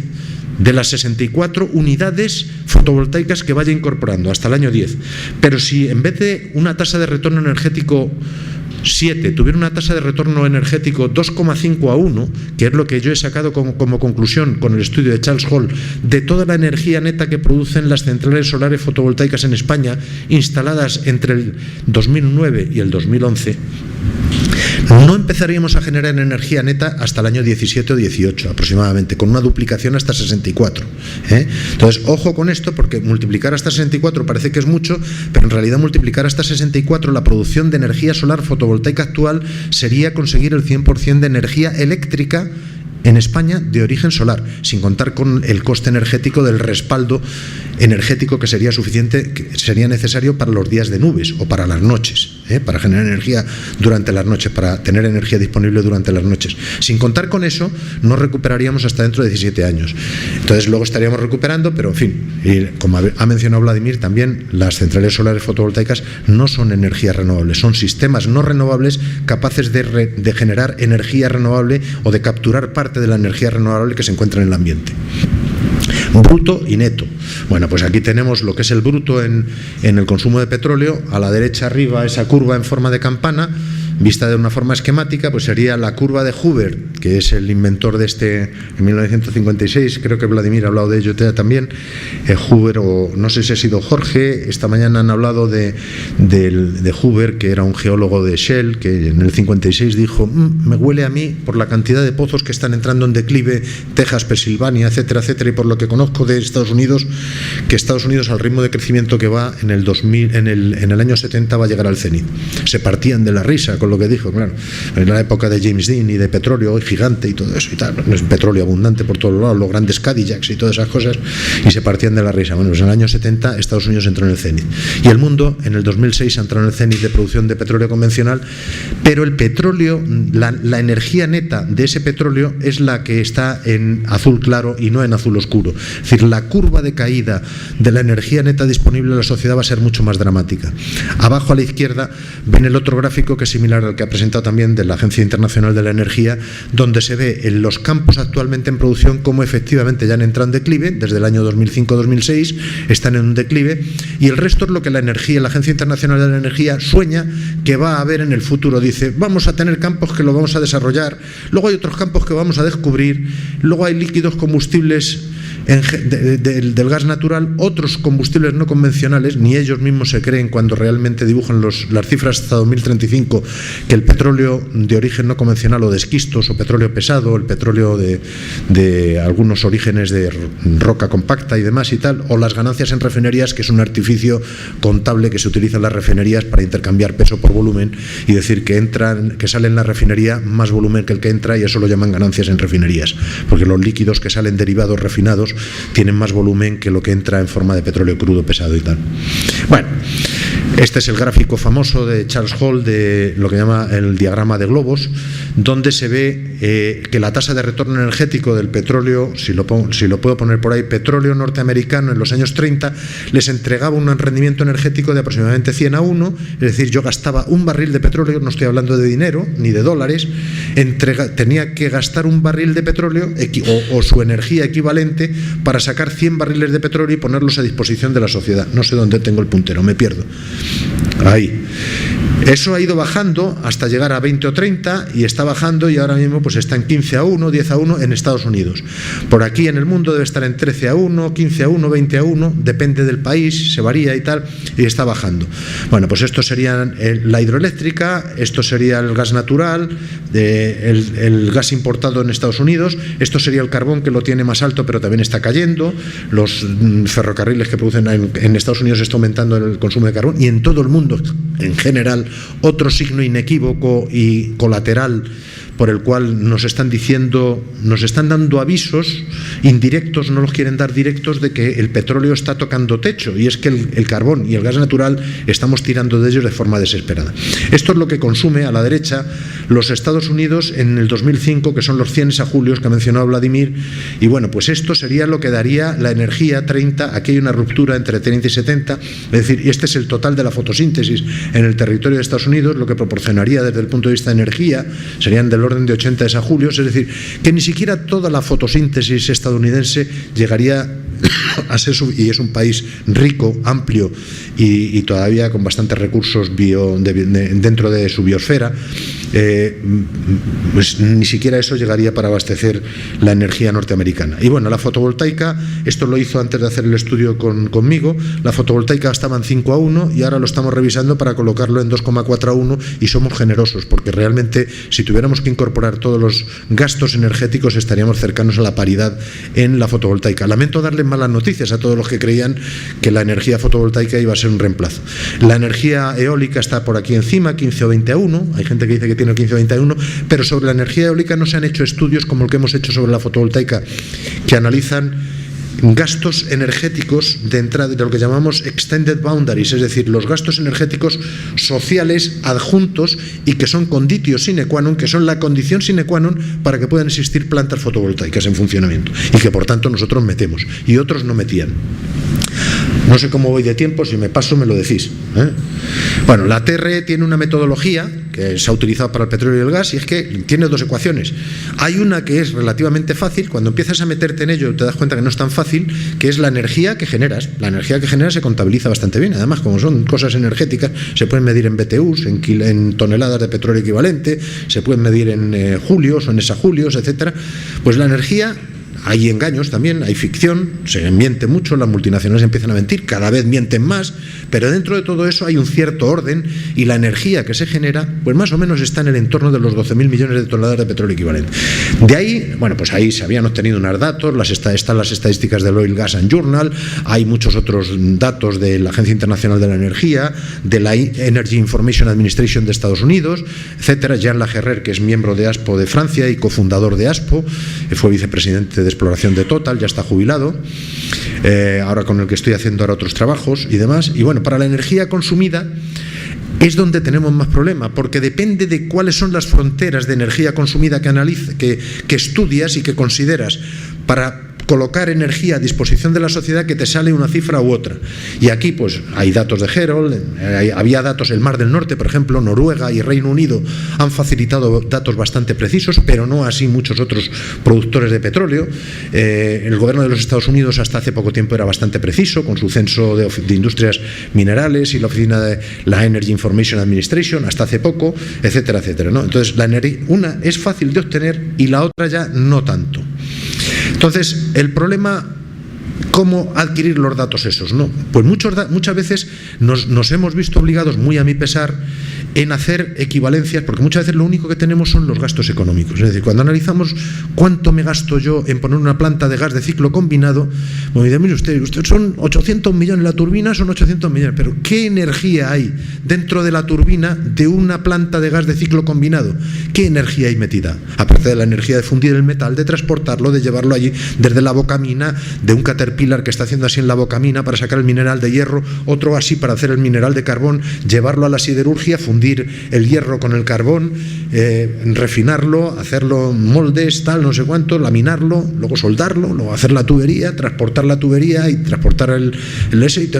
De las 64 unidades fotovoltaicas que vaya incorporando hasta el año 10. Pero si en vez de una tasa de retorno energético 7 tuviera una tasa de retorno energético 2,5 a 1, que es lo que yo he sacado como conclusión con el estudio de Charles Hall de toda la energía neta que producen las centrales solares fotovoltaicas en España instaladas entre el 2009 y el 2011, no empezaríamos a generar energía neta hasta el año 17 o 18 aproximadamente, con una duplicación hasta 64. Entonces, ojo con esto, porque multiplicar hasta 64 parece que es mucho, pero en realidad multiplicar hasta 64 la producción de energía solar fotovoltaica actual sería conseguir el 100% de energía eléctrica en España de origen solar, sin contar con el coste energético del respaldo energético que sería suficiente, que sería necesario para los días de nubes o para las noches, para generar energía durante las noches, para tener energía disponible durante las noches. Sin contar con eso, no recuperaríamos hasta dentro de 17 años. Entonces luego estaríamos recuperando, pero en fin, y como ha mencionado Vladimir, también las centrales solares fotovoltaicas no son energías renovables, son sistemas no renovables capaces de generar energía renovable o de capturar parte de la energía renovable que se encuentra en el ambiente. Bruto y neto. Bueno, pues aquí tenemos lo que es el bruto en el consumo de petróleo. A la derecha arriba, esa curva en forma de campana, vista de una forma esquemática, pues sería la curva de Hoover, que es el inventor de en 1956, creo que Vladimir ha hablado de ello también, Hoover, o no sé si ha sido Jorge, esta mañana han hablado de Hoover, que era un geólogo de Shell, que en el 56 dijo, me huele a mí por la cantidad de pozos que están entrando en declive, Texas, Pensilvania, etcétera, etcétera, y por lo que conozco de Estados Unidos, que Estados Unidos al ritmo de crecimiento que va en el 2000, en el año 70 va a llegar al cenit. Se partían de la risa con lo que dijo, claro, en la época de James Dean y de petróleo gigante y todo eso y tal, es petróleo abundante por todos lados, los grandes Cadillacs y todas esas cosas, y se partían de la risa. Bueno, pues en el año 70 Estados Unidos entró en el cenit y el mundo en el 2006 entró en el cenit de producción de petróleo convencional, pero el petróleo, la energía neta de ese petróleo es la que está en azul claro y no en azul oscuro. Es decir, la curva de caída de la energía neta disponible en la sociedad va a ser mucho más dramática. Abajo a la izquierda ven el otro gráfico que es similar al que ha presentado también de la Agencia Internacional de la Energía, donde se ve en los campos actualmente en producción cómo efectivamente ya han entrado en declive, desde el año 2005-2006 están en un declive, y el resto es lo que la Agencia Internacional de la Energía sueña que va a haber en el futuro. Dice, vamos a tener campos que lo vamos a desarrollar, luego hay otros campos que vamos a descubrir, luego hay líquidos combustibles del gas natural, otros combustibles no convencionales, ni ellos mismos se creen cuando realmente dibujan las cifras hasta 2035, que el petróleo de origen no convencional o de esquistos o petróleo pesado, el petróleo de algunos orígenes de roca compacta y demás y tal, o las ganancias en refinerías, que es un artificio contable que se utiliza en las refinerías para intercambiar peso por volumen y decir que sale en la refinería más volumen que el que entra, y eso lo llaman ganancias en refinerías, porque los líquidos que salen derivados refinados tienen más volumen que lo que entra en forma de petróleo crudo pesado y tal. Bueno, este es el gráfico famoso de Charles Hall de lo que llama el diagrama de globos, donde se ve que la tasa de retorno energético del petróleo, si lo puedo poner por ahí, petróleo norteamericano en los años 30 les entregaba un rendimiento energético de aproximadamente 100 a 1, es decir, yo gastaba un barril de petróleo, no estoy hablando de dinero ni de dólares, tenía que gastar un barril de petróleo o su energía equivalente para sacar 100 barriles de petróleo y ponerlos a disposición de la sociedad. No sé dónde tengo el puntero, me pierdo. Ahí. Eso ha ido bajando hasta llegar a 20 o 30 y está bajando, y ahora mismo pues está en 15 a 1, 10 a 1 en Estados Unidos. Por aquí en el mundo debe estar en 13 a 1, 15 a 1, 20 a 1, depende del país, se varía y tal, y está bajando. Bueno, pues esto sería la hidroeléctrica, esto sería el gas natural, el gas importado en Estados Unidos, esto sería el carbón, que lo tiene más alto pero también está cayendo, los ferrocarriles que producen en Estados Unidos está aumentando el consumo de carbón, y en todo el mundo en general. Otro signo inequívoco y colateral por el cual nos están dando avisos indirectos, no los quieren dar directos, de que el petróleo está tocando techo, y es que el carbón y el gas natural estamos tirando de ellos de forma desesperada. Esto es lo que consume a la derecha los Estados Unidos en el 2005, que son los 100 exajulios que ha mencionado Vladimir, y bueno, pues esto sería lo que daría la energía 30, aquí hay una ruptura entre 30 y 70, es decir, este es el total de la fotosíntesis en el territorio de Estados Unidos, lo que proporcionaría desde el punto de vista de energía serían del orden de 80 exajulios, es decir, que ni siquiera toda la fotosíntesis estadounidense llegaría a ser, y es un país rico, amplio y todavía con bastantes recursos dentro de su biosfera, pues ni siquiera eso llegaría para abastecer la energía norteamericana. Y bueno, la fotovoltaica, esto lo hizo antes de hacer el estudio conmigo, la fotovoltaica estaba en 5:1 y ahora lo estamos revisando para colocarlo en 2,4:1, y somos generosos porque realmente si tuviéramos que incorporar todos los gastos energéticos estaríamos cercanos a la paridad en la fotovoltaica. Lamento darles malas noticias a todos los que creían que la energía fotovoltaica iba a ser un reemplazo. La energía eólica está por aquí encima, 15 o 20:1, hay gente que dice que tiene 15 o 20:1, pero sobre la energía eólica no se han hecho estudios como el que hemos hecho sobre la fotovoltaica, que analizan gastos energéticos de entrada, de lo que llamamos extended boundaries, es decir, los gastos energéticos sociales adjuntos y que son conditio sine qua non, que son la condición sine qua non para que puedan existir plantas fotovoltaicas en funcionamiento y que por tanto nosotros metemos y otros no metían. No sé cómo voy de tiempo, si me paso me lo decís, ¿eh? Bueno, la TRE tiene una metodología que se ha utilizado para el petróleo y el gas, y es que tiene dos ecuaciones. Hay una que es relativamente fácil, cuando empiezas a meterte en ello te das cuenta que no es tan fácil, que es la energía que generas. La energía que generas se contabiliza bastante bien, además como son cosas energéticas, se pueden medir en BTUs, en toneladas de petróleo equivalente, se pueden medir en julios o en exajulios, etcétera. Pues la energía, hay engaños también, hay ficción, se miente mucho, las multinacionales empiezan a mentir, cada vez mienten más, pero dentro de todo eso hay un cierto orden y la energía que se genera, pues más o menos está en el entorno de los 12.000 millones de toneladas de petróleo equivalente. De ahí, bueno, pues ahí se habían obtenido unos datos, están las estadísticas del Oil Gas and Journal, hay muchos otros datos de la Agencia Internacional de la Energía, de la Energy Information Administration de Estados Unidos, etcétera. Jean Lagerrer, que es miembro de ASPO de Francia y cofundador de ASPO, fue vicepresidente de exploración de Total, ya está jubilado, ahora con el que estoy haciendo ahora otros trabajos y demás. Y bueno, para la energía consumida es donde tenemos más problema, porque depende de cuáles son las fronteras de energía consumida que estudias y que consideras para colocar energía a disposición de la sociedad, que te sale una cifra u otra. Y aquí pues hay datos de Herold, había datos, el Mar del Norte, por ejemplo, Noruega y Reino Unido han facilitado datos bastante precisos, pero no así muchos otros productores de petróleo. El gobierno de los Estados Unidos hasta hace poco tiempo era bastante preciso, con su censo de industrias minerales y la oficina de la Energy Information Administration, hasta hace poco, etcétera, etcétera, ¿no? Entonces, una es fácil de obtener y la otra ya no tanto. Entonces, el problema, ¿cómo adquirir los datos esos? No, pues muchas veces nos hemos visto obligados, muy a mi pesar, en hacer equivalencias, porque muchas veces lo único que tenemos son los gastos económicos. Es decir, cuando analizamos cuánto me gasto yo en poner una planta de gas de ciclo combinado, me dice, mire usted son 800 millones, la turbina son 800 millones, pero ¿qué energía hay dentro de la turbina de una planta de gas de ciclo combinado? ¿Qué energía hay metida? Aparte de la energía de fundir el metal, de transportarlo, de llevarlo allí, desde la bocamina, de un Caterpillar que está haciendo así en la bocamina para sacar el mineral de hierro, otro así para hacer el mineral de carbón, llevarlo a la siderurgia, fundir el hierro con el carbón, refinarlo, hacerlo moldes, tal, no sé cuánto, laminarlo, luego soldarlo, luego hacer la tubería, transportar la tubería y transportar el S.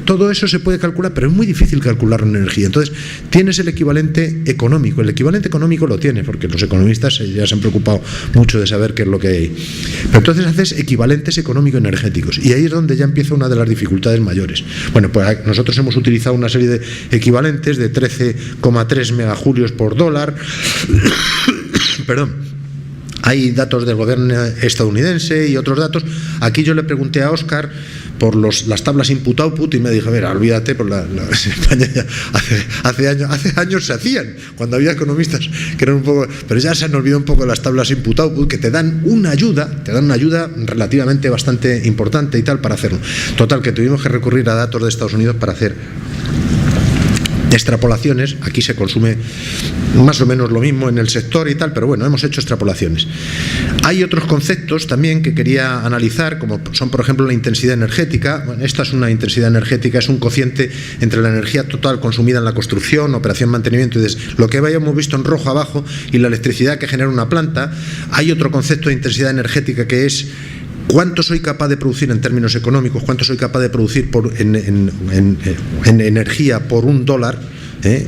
Todo eso se puede calcular, pero es muy difícil calcularlo en energía. Entonces, tienes el equivalente económico. El equivalente económico lo tienes, porque los economistas ya se han preocupado mucho de saber qué es lo que hay. Pero entonces haces equivalentes económico-energéticos. Y ahí es donde ya empieza una de las dificultades mayores. Bueno, pues nosotros hemos utilizado una serie de equivalentes de 13,3 megajulios por dólar. Perdón. Hay datos del gobierno estadounidense y otros datos. Aquí yo le pregunté a Óscar por las tablas input-output y me dijo, mira, olvídate, por en España ya hace años se hacían, cuando había economistas que eran un poco, pero ya se han olvidado un poco las tablas input-output, que te dan una ayuda relativamente bastante importante y tal para hacerlo. Total, que tuvimos que recurrir a datos de Estados Unidos para hacer extrapolaciones. Aquí se consume más o menos lo mismo en el sector y tal, pero bueno, hemos hecho extrapolaciones. Hay otros conceptos también que quería analizar, como son, por ejemplo, la intensidad energética. Bueno, esta es una intensidad energética, es un cociente entre la energía total consumida en la construcción, operación, mantenimiento, y lo que hayamos visto en rojo abajo, y la electricidad que genera una planta. Hay otro concepto de intensidad energética que es cuánto soy capaz de producir en términos económicos, cuánto soy capaz de producir en energía por $1,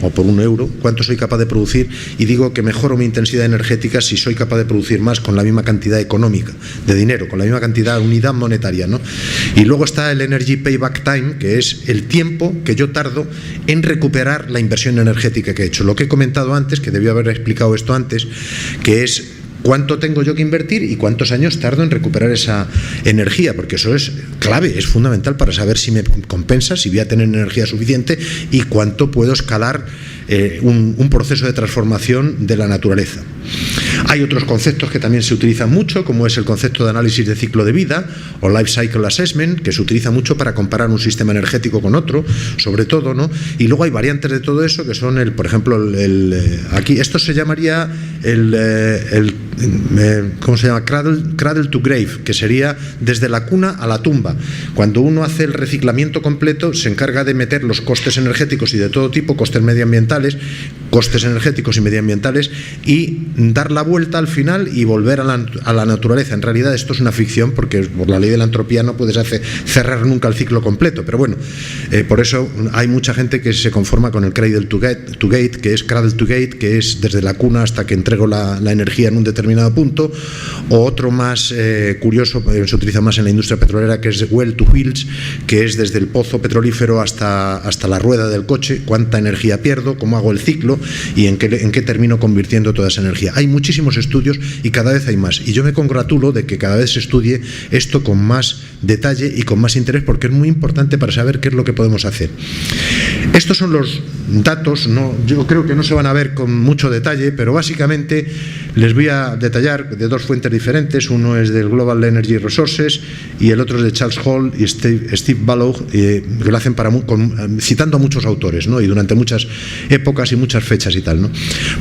o por €1, cuánto soy capaz de producir, y digo que mejoro mi intensidad energética si soy capaz de producir más con la misma cantidad económica de dinero, con la misma cantidad de unidad monetaria, ¿no? Y luego está el Energy Payback Time, que es el tiempo que yo tardo en recuperar la inversión energética que he hecho. Lo que he comentado antes, que debía haber explicado esto antes, que es cuánto tengo yo que invertir y cuántos años tardo en recuperar esa energía, porque eso es clave, es fundamental para saber si me compensa, si voy a tener energía suficiente y cuánto puedo escalar un proceso de transformación de la naturaleza. Hay otros conceptos que también se utilizan mucho, como es el concepto de análisis de ciclo de vida o Life Cycle Assessment, que se utiliza mucho para comparar un sistema energético con otro, sobre todo, ¿no? Y luego hay variantes de todo eso que son, por ejemplo, aquí esto se llamaría ¿cómo se llama? Cradle to grave, que sería desde la cuna a la tumba. Cuando uno hace el reciclamiento completo, se encarga de meter los costes energéticos y de todo tipo, costes medioambientales, costes energéticos y medioambientales, y dar la vuelta al final y volver a la naturaleza. En realidad esto es una ficción, porque por la ley de la entropía no puedes cerrar nunca el ciclo completo, pero bueno, por eso hay mucha gente que se conforma con el cradle to gate, que es desde la cuna hasta que entrego la energía en un determinado punto, o otro más curioso, se utiliza más en la industria petrolera, que es well to wheels, que es desde el pozo petrolífero hasta la rueda del coche, cuánta energía pierdo, cómo hago el ciclo y en qué termino convirtiendo toda esa energía. Hay muchísimos estudios y cada vez hay más, y yo me congratulo de que cada vez se estudie esto con más detalle y con más interés, porque es muy importante para saber qué es lo que podemos hacer. Estos son los datos, yo creo que no se van a ver con mucho detalle, pero básicamente les voy a detallar de dos fuentes diferentes. Uno es del Global Energy Resources y el otro es de Charles Hall y Steve Ballou, que lo hacen citando a muchos autores, ¿no? Y durante muchas épocas y muchas fechas y tal, ¿no?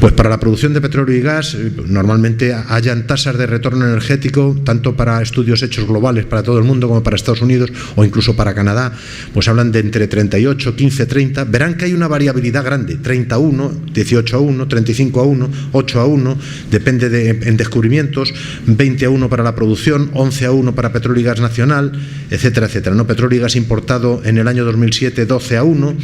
Pues para la producción de petróleo y gas, normalmente hayan tasas de retorno energético, tanto para estudios hechos globales para todo el mundo como para Estados Unidos o incluso para Canadá, pues hablan de entre 38, 15, 30. Verán que hay una variabilidad grande: 30-1, 18-1, 35-1, 8-1, depende en descubrimientos, 20-1 para la producción, 11-1 para petróleo y gas nacional, etcétera, etcétera, ¿no? Petróleo y gas importado en el año 2007, 12-1,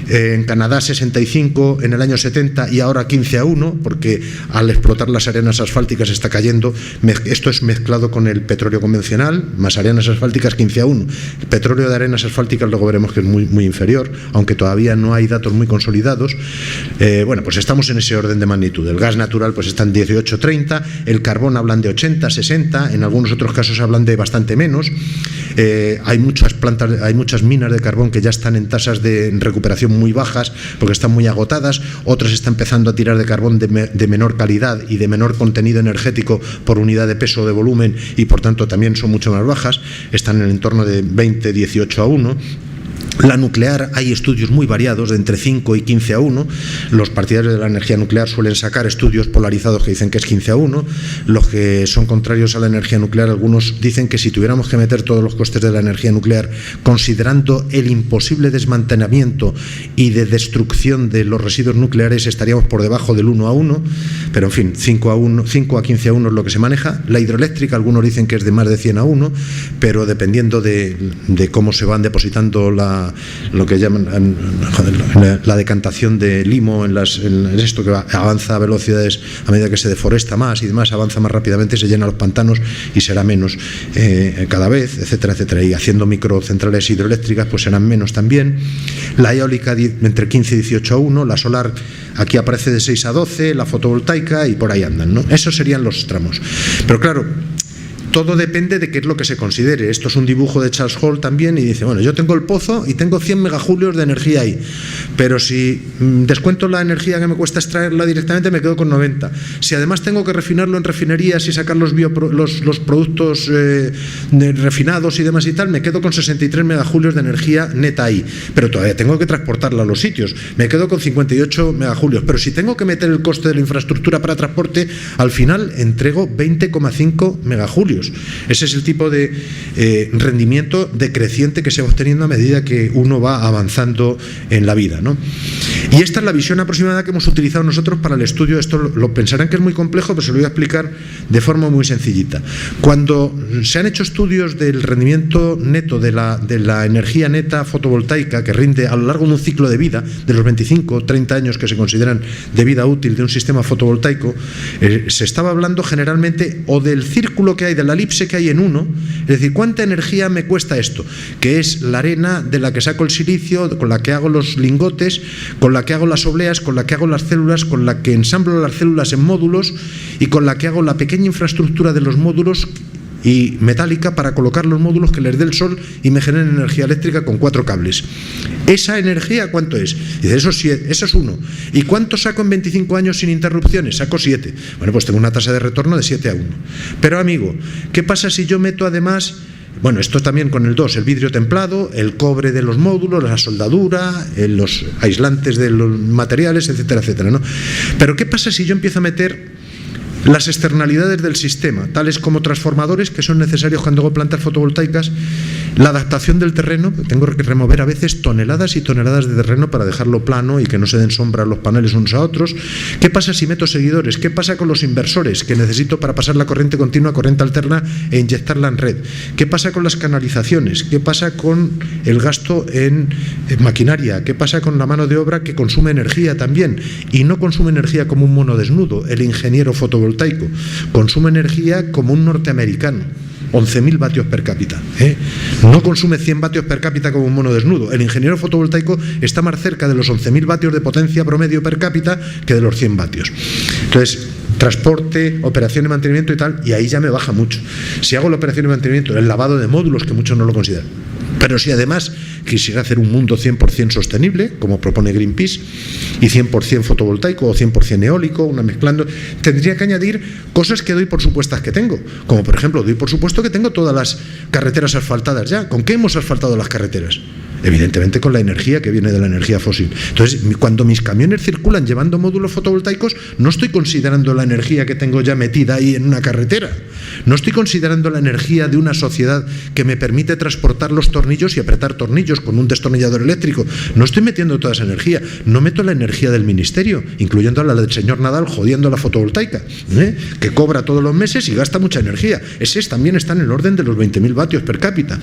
en Canadá 65 en el año 70 y ahora 15-1, porque al explotar las arenas asfálticas está cayendo. Esto es mezclado con el petróleo convencional, más arenas asfálticas, 15-1. El petróleo de arenas asfálticas luego veremos que es muy, muy inferior, aunque todavía no hay datos muy consolidados. Bueno, pues estamos en ese orden de magnitud. El gas natural pues está en 18-30, el carbón hablan de 80-60, en algunos otros casos hablan de bastante menos. Hay muchas minas de carbón que ya están en tasas de recuperación muy bajas porque están muy agotadas, otras están empezando a tirar de carbón de menor calidad y de menor contenido energético por unidad de peso o de volumen, y por tanto también son mucho más bajas, están en el entorno de 20-18-1. La nuclear, hay estudios muy variados de entre 5 y 15-1. Los partidarios de la energía nuclear suelen sacar estudios polarizados que dicen que es 15-1. Los que son contrarios a la energía nuclear, algunos dicen que si tuviéramos que meter todos los costes de la energía nuclear, considerando el imposible desmantelamiento y de destrucción de los residuos nucleares, estaríamos por debajo del 1-1. Pero en fin, 5 a 15-1 es lo que se maneja. La hidroeléctrica, algunos dicen que es de más de 100-1, pero dependiendo de cómo se van depositando lo que llaman la decantación de limo en esto, que avanza a velocidades a medida que se deforesta más y demás, avanza más rápidamente, se llenan los pantanos y será menos cada vez, etcétera, etcétera. Y haciendo microcentrales hidroeléctricas pues serán menos también. La eólica entre 15 y 18-1, la solar aquí aparece de 6 a 12, la fotovoltaica y por ahí andan, ¿no? Esos serían los tramos. Pero claro, todo depende de qué es lo que se considere. Esto es un dibujo de Charles Hall también, y dice, bueno, yo tengo el pozo y tengo 100 megajulios de energía ahí, pero si descuento la energía que me cuesta extraerla directamente, me quedo con 90. Si además tengo que refinarlo en refinerías y sacar los productos refinados y demás y tal, me quedo con 63 megajulios de energía neta ahí, pero todavía tengo que transportarla a los sitios, me quedo con 58 megajulios, pero si tengo que meter el coste de la infraestructura para transporte, al final entrego 20,5 megajulios. Ese es el tipo de rendimiento decreciente que se va obteniendo a medida que uno va avanzando en la vida, ¿no? Y esta es la visión aproximada que hemos utilizado nosotros para el estudio. Esto lo pensarán que es muy complejo, pero se lo voy a explicar de forma muy sencillita. Cuando se han hecho estudios del rendimiento neto de la energía neta fotovoltaica que rinde a lo largo de un ciclo de vida, de los 25 o 30 años que se consideran de vida útil de un sistema fotovoltaico, se estaba hablando generalmente o del círculo que hay, de la elipse que hay en uno, es decir, ¿cuánta energía me cuesta esto? Que es la arena de la que saco el silicio, con la que hago los lingotes, con la que hago las obleas, con la que hago las células, con la que ensamblo las células en módulos y con la que hago la pequeña infraestructura de los módulos y metálica para colocar los módulos que les dé el sol y me generen energía eléctrica con 4 cables. ¿Esa energía cuánto es? Dice, eso es 1. ¿Y cuánto saco en 25 años sin interrupciones? Saco 7. Bueno, pues tengo una tasa de retorno de 7 a 1. Pero amigo, ¿qué pasa si yo meto además... Bueno, esto también con el 2, el vidrio templado, el cobre de los módulos, la soldadura, los aislantes de los materiales, etcétera, etcétera, ¿no? Pero ¿qué pasa si yo empiezo a meter las externalidades del sistema, tales como transformadores que son necesarios cuando hago plantas fotovoltaicas, la adaptación del terreno, tengo que remover a veces toneladas y toneladas de terreno para dejarlo plano y que no se den sombra los paneles unos a otros? ¿Qué pasa si meto seguidores? ¿Qué pasa con los inversores que necesito para pasar la corriente continua a corriente alterna e inyectarla en red? ¿Qué pasa con las canalizaciones? ¿Qué pasa con el gasto en maquinaria? ¿Qué pasa con la mano de obra que consume energía también? Y no consume energía como un mono desnudo, el ingeniero fotovoltaico, consume energía como un norteamericano. 11.000 vatios per cápita. No consume 100 vatios per cápita como un mono desnudo. El ingeniero fotovoltaico está más cerca de los 11.000 vatios de potencia promedio per cápita que de los 100 vatios. Entonces, transporte, operación y mantenimiento y tal, y ahí ya me baja mucho. Si hago la operación y mantenimiento, el lavado de módulos, que muchos no lo consideran, pero si además quisiera hacer un mundo 100% sostenible, como propone Greenpeace, y 100% fotovoltaico o 100% eólico, una mezclando, tendría que añadir cosas que doy por supuestas que tengo, como por ejemplo, doy por supuesto que tengo todas las carreteras asfaltadas ya. ¿Con qué hemos asfaltado las carreteras? Evidentemente con la energía que viene de la energía fósil. Entonces, cuando mis camiones circulan llevando módulos fotovoltaicos, no estoy considerando la energía que tengo ya metida ahí en una carretera. No estoy considerando la energía de una sociedad que me permite transportar los tornillos y apretar tornillos con un destornillador eléctrico. No estoy metiendo toda esa energía. No meto la energía del ministerio, incluyendo la del señor Nadal jodiendo la fotovoltaica, que cobra todos los meses y gasta mucha energía. Ese también está en el orden de los 20.000 vatios per cápita.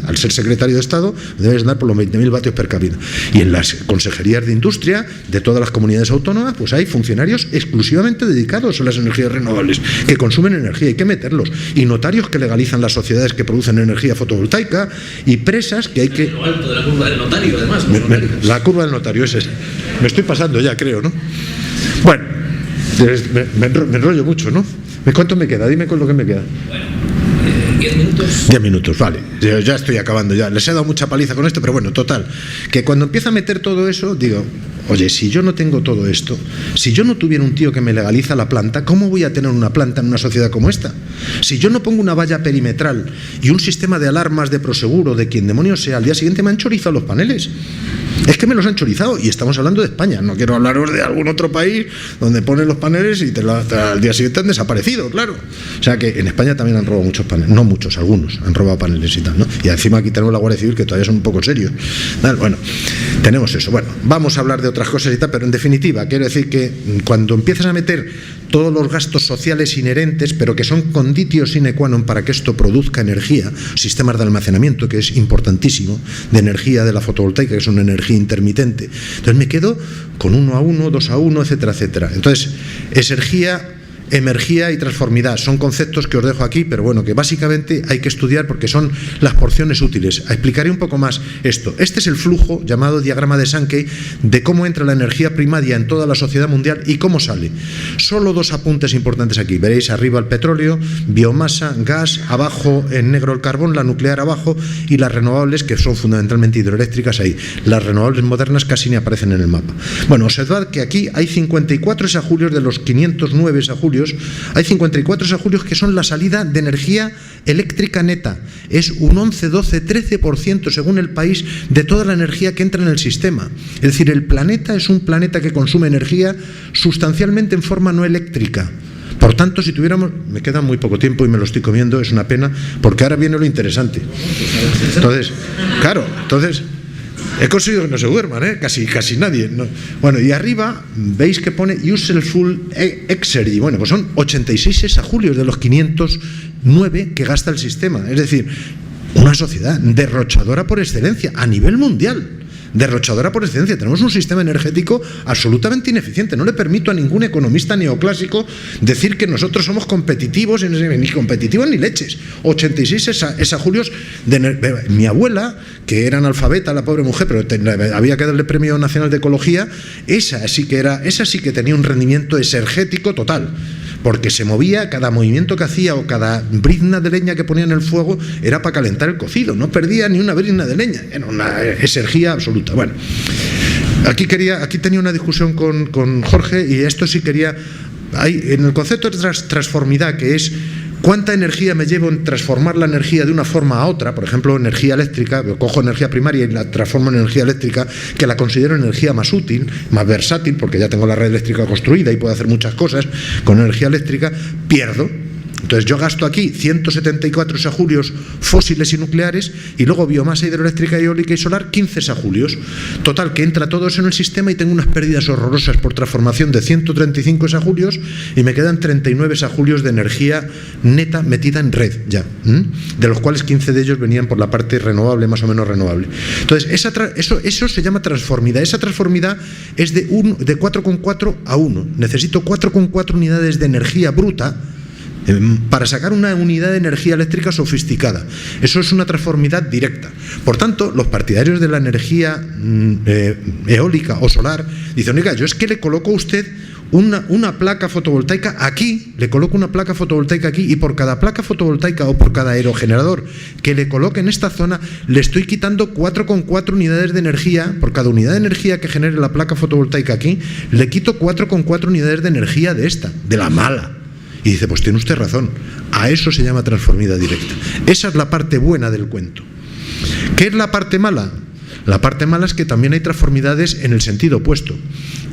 Al ser secretario de Estado, debes dar por los 20.000 vatios per cápita. Y en las consejerías de industria de todas las comunidades autónomas, pues hay funcionarios exclusivamente dedicados a las energías renovables, que consumen energía, hay que meterlos. Y notarios que legalizan las sociedades que producen energía fotovoltaica, y presas que hay que... Lo alto de la curva del notario, además. La curva del notario, ese es. Me estoy pasando ya, creo, ¿no? Bueno, me enrollo mucho, ¿no? ¿Cuánto me queda? Dime con lo que me queda. Bueno, 10 minutos. 10 minutos, vale. Ya estoy acabando ya. Les he dado mucha paliza con esto, pero bueno, total. Que cuando empiezo a meter todo eso, digo, oye, si yo no tengo todo esto, si yo no tuviera un tío que me legaliza la planta, ¿cómo voy a tener una planta en una sociedad como esta? Si yo no pongo una valla perimetral y un sistema de alarmas de Proseguro, de quien demonios sea, al día siguiente me han chorizado los paneles. Es que me los han chorizado, y estamos hablando de España. No quiero hablaros de algún otro país donde ponen los paneles y al día siguiente han desaparecido, claro. O sea que en España también han robado muchos paneles, no muchos, algunos han robado paneles y tal, ¿no? Y encima aquí tenemos la Guardia Civil, que todavía son un poco serios. Bueno, tenemos eso. Bueno, vamos a hablar de otras cosas y tal, pero en definitiva quiero decir que cuando empiezas a meter todos los gastos sociales inherentes, pero que son conditio sine qua non para que esto produzca energía, sistemas de almacenamiento, que es importantísimo, de energía de la fotovoltaica, que es una energía intermitente. Entonces me quedo con 1 a 1, 2 a 1, etcétera, etcétera. Entonces, Exergia energía y transformidad. Son conceptos que os dejo aquí, pero bueno, que básicamente hay que estudiar porque son las porciones útiles. Explicaré un poco más esto. Este es el flujo, llamado diagrama de Sankey, de cómo entra la energía primaria en toda la sociedad mundial y cómo sale. Solo dos apuntes importantes aquí. Veréis arriba el petróleo, biomasa, gas, abajo en negro el carbón, la nuclear abajo y las renovables, que son fundamentalmente hidroeléctricas ahí. Las renovables modernas casi ni aparecen en el mapa. Bueno, observad que aquí hay 54 exajulios de los 509 exajulios. Hay 54 exajulios que son la salida de energía eléctrica neta. Es un 11, 12, 13% según el país de toda la energía que entra en el sistema. Es decir, el planeta es un planeta que consume energía sustancialmente en forma no eléctrica. Por tanto, si tuviéramos... Me queda muy poco tiempo y me lo estoy comiendo, es una pena, porque ahora viene lo interesante. Entonces, he conseguido que no se duerman, casi nadie. ¿No? Bueno, y arriba veis que pone Useful Exergy. Bueno, pues son 86 exajulios de los 509 que gasta el sistema. Es decir, una sociedad derrochadora por excelencia a nivel mundial. Derrochadora por excelencia. Tenemos un sistema energético absolutamente ineficiente. No le permito a ningún economista neoclásico decir que nosotros somos competitivos, ni competitivos ni leches. 86 exajulios de mi abuela, que era analfabeta, la pobre mujer, pero había que darle Premio Nacional de Ecología, esa sí que tenía un rendimiento exergético total. Porque se movía, cada movimiento que hacía o cada brizna de leña que ponía en el fuego era para calentar el cocido, no perdía ni una brizna de leña, era una exergía absoluta. Bueno, aquí tenía una discusión con Jorge y esto sí quería, en el concepto de transformidad, que es ¿cuánta energía me llevo en transformar la energía de una forma a otra? Por ejemplo, energía eléctrica, yo cojo energía primaria y la transformo en energía eléctrica, que la considero energía más útil, más versátil, porque ya tengo la red eléctrica construida y puedo hacer muchas cosas con energía eléctrica, pierdo. Entonces yo gasto aquí 174 exajulios fósiles y nucleares y luego biomasa hidroeléctrica, eólica y solar 15 exajulios. Total, que entra todo eso en el sistema y tengo unas pérdidas horrorosas por transformación de 135 exajulios y me quedan 39 exajulios de energía neta metida en red ya, de los cuales 15 de ellos venían por la parte renovable, más o menos renovable. Entonces eso se llama transformidad. Esa transformidad es de 4,4 a 1. Necesito 4,4 unidades de energía bruta para sacar una unidad de energía eléctrica sofisticada. Eso es una transformidad directa. Por tanto, los partidarios de la energía eólica o solar dicen, oiga, yo es que le coloco a usted una placa fotovoltaica aquí, le coloco una placa fotovoltaica aquí y por cada placa fotovoltaica o por cada aerogenerador que le coloque en esta zona, le estoy quitando 4,4 unidades de energía. Por cada unidad de energía que genere la placa fotovoltaica aquí, le quito 4,4 unidades de energía de la mala. Y dice, pues tiene usted razón, a eso se llama transformidad directa. Esa es la parte buena del cuento. ¿Qué es la parte mala? La parte mala es que también hay transformidades en el sentido opuesto.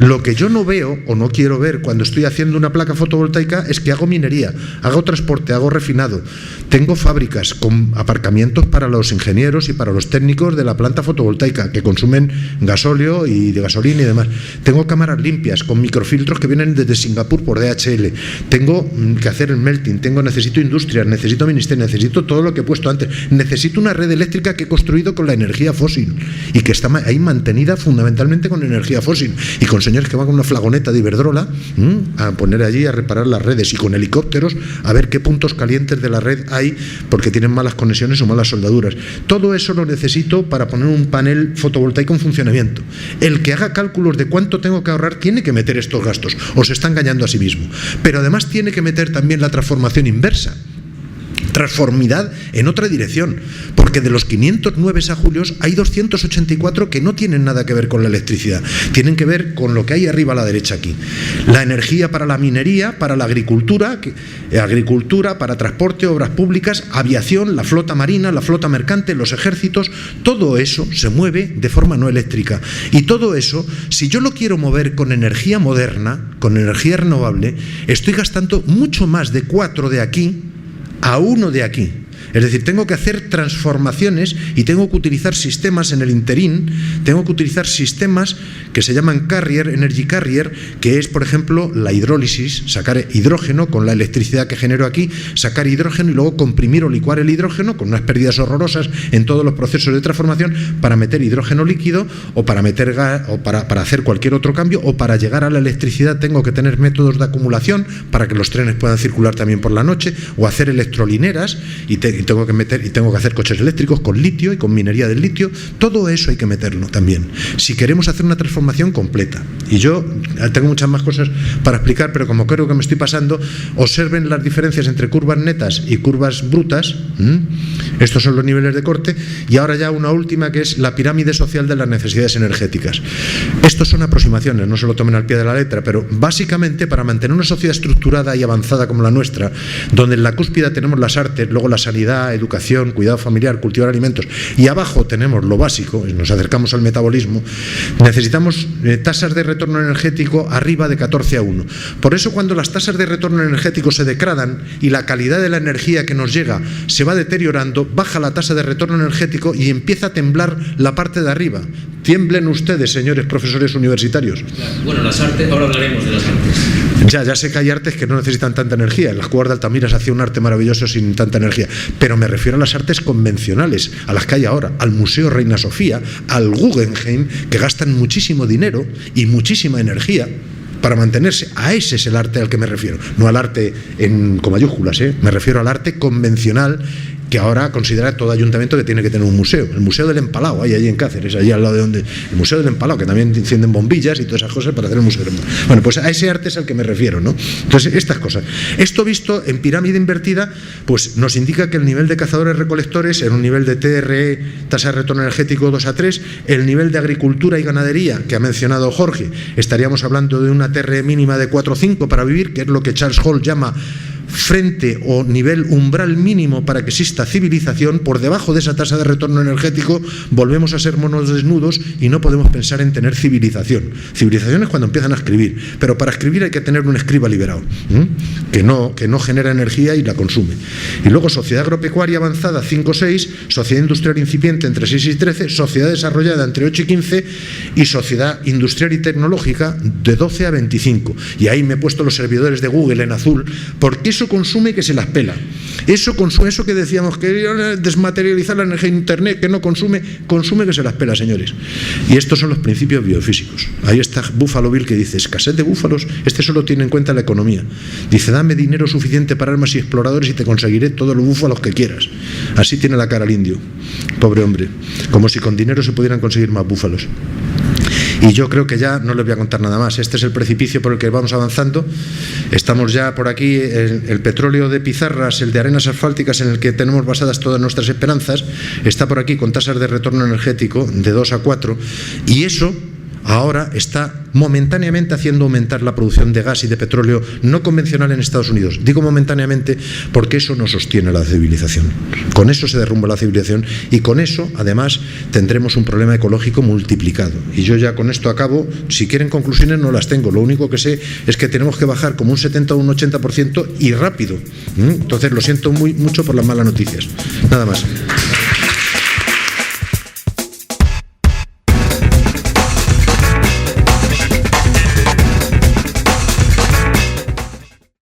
Lo que yo no veo o no quiero ver cuando estoy haciendo una placa fotovoltaica es que hago minería, hago transporte, hago refinado. Tengo fábricas con aparcamientos para los ingenieros y para los técnicos de la planta fotovoltaica que consumen gasóleo y de gasolina y demás. Tengo cámaras limpias con microfiltros que vienen desde Singapur por DHL. Tengo que hacer el melting, necesito industrias, necesito ministerio, necesito todo lo que he puesto antes. Necesito una red eléctrica que he construido con la energía fósil y que está ahí mantenida fundamentalmente con energía fósil y con señores que van con una flagoneta de Iberdrola a poner allí a reparar las redes y con helicópteros a ver qué puntos calientes de la red hay porque tienen malas conexiones o malas soldaduras. Todo eso lo necesito para poner un panel fotovoltaico en funcionamiento. El que haga cálculos de cuánto tengo que ahorrar tiene que meter estos gastos o se está engañando a sí mismo. Pero además tiene que meter también la transformación inversa. Transformidad en otra dirección, porque de los 509 exajulios hay 284 que no tienen nada que ver con la electricidad, tienen que ver con lo que hay arriba a la derecha aquí. La energía para la minería, para la agricultura, para transporte, obras públicas, aviación, la flota marina, la flota mercante, los ejércitos, todo eso se mueve de forma no eléctrica. Y todo eso, si yo lo quiero mover con energía moderna, con energía renovable, estoy gastando mucho más de 4 de aquí a 1 de aquí. Es decir, tengo que hacer transformaciones y tengo que utilizar sistemas en el interín, tengo que utilizar sistemas que se llaman carrier, energy carrier, que es, por ejemplo, la hidrólisis, sacar hidrógeno con la electricidad que genero aquí, sacar hidrógeno y luego comprimir o licuar el hidrógeno con unas pérdidas horrorosas en todos los procesos de transformación para meter hidrógeno líquido o para meter gas o para hacer cualquier otro cambio, o para llegar a la electricidad tengo que tener métodos de acumulación para que los trenes puedan circular también por la noche, o hacer electrolineras y tengo que hacer coches eléctricos con litio y con minería del litio. Todo eso hay que meterlo también si queremos hacer una transformación completa. Y yo tengo muchas más cosas para explicar, pero como creo que me estoy pasando, observen las diferencias entre curvas netas y curvas brutas. Estos son los niveles de corte. Y ahora ya una última, que es la pirámide social de las necesidades energéticas. Estos son aproximaciones, no se lo tomen al pie de la letra, pero básicamente para mantener una sociedad estructurada y avanzada como la nuestra, donde en la cúspide tenemos las artes, luego la sanidad, educación, cuidado familiar, cultivar alimentos, y abajo tenemos lo básico, nos acercamos al metabolismo, necesitamos tasas de retorno energético arriba de 14:1. Por eso, cuando las tasas de retorno energético se degradan y la calidad de la energía que nos llega se va deteriorando, baja la tasa de retorno energético y empieza a temblar la parte de arriba. Tiemblen ustedes, señores profesores universitarios. Bueno, las artes, ahora hablaremos de las artes. Ya sé que hay artes que no necesitan tanta energía. En las Cuevas de Altamira se hacía un arte maravilloso sin tanta energía. Pero me refiero a las artes convencionales, a las que hay ahora, al Museo Reina Sofía, al Guggenheim, que gastan muchísimo dinero y muchísima energía para mantenerse. A ese es el arte al que me refiero. No al arte con mayúsculas, me refiero al arte convencional, que ahora considera todo ayuntamiento que tiene que tener un museo. El Museo del Empalao, hay allí en Cáceres, allí al lado de donde... El Museo del Empalao, que también encienden bombillas y todas esas cosas para hacer el museo del Empalao. Bueno, pues a ese arte es al que me refiero, ¿no? Entonces, estas cosas. Esto visto en pirámide invertida, pues nos indica que el nivel de cazadores-recolectores, en un nivel de TRE, tasa de retorno energético 2:3, el nivel de agricultura y ganadería, que ha mencionado Jorge, estaríamos hablando de una TRE mínima de 4,5 para vivir, que es lo que Charles Hall llama frente o nivel umbral mínimo para que exista civilización. Por debajo de esa tasa de retorno energético volvemos a ser monos desnudos y no podemos pensar en tener civilización. Civilización es cuando empiezan a escribir, pero para escribir hay que tener un escriba liberado, que no genera energía y la consume. Y luego sociedad agropecuaria avanzada 5,6, sociedad industrial incipiente entre 6 y 13, sociedad desarrollada entre 8 y 15 y sociedad industrial y tecnológica de 12 a 25. Y ahí me he puesto los servidores de Google en azul, porque eso consume que se las pela. Eso que decíamos, que desmaterializar la energía en Internet, que no consume que se las pela, señores. Y estos son los principios biofísicos. Ahí está Buffalo Bill, que dice, escasez de búfalos, solo tiene en cuenta la economía. Dice, dame dinero suficiente para armas y exploradores y te conseguiré todos los búfalos que quieras. Así tiene la cara el indio, pobre hombre, como si con dinero se pudieran conseguir más búfalos. Y yo creo que ya no les voy a contar nada más. Este es el precipicio por el que vamos avanzando. Estamos ya por aquí, el petróleo de pizarras, el de arenas asfálticas, en el que tenemos basadas todas nuestras esperanzas, está por aquí con tasas de retorno energético de 2 a 4, y eso ahora está momentáneamente haciendo aumentar la producción de gas y de petróleo no convencional en Estados Unidos. Digo momentáneamente porque eso no sostiene la civilización. Con eso se derrumba la civilización y con eso, además, tendremos un problema ecológico multiplicado. Y yo ya con esto acabo. Si quieren conclusiones, no las tengo. Lo único que sé es que tenemos que bajar como un 70 o un 80% y rápido. Entonces, lo siento mucho por las malas noticias. Nada más.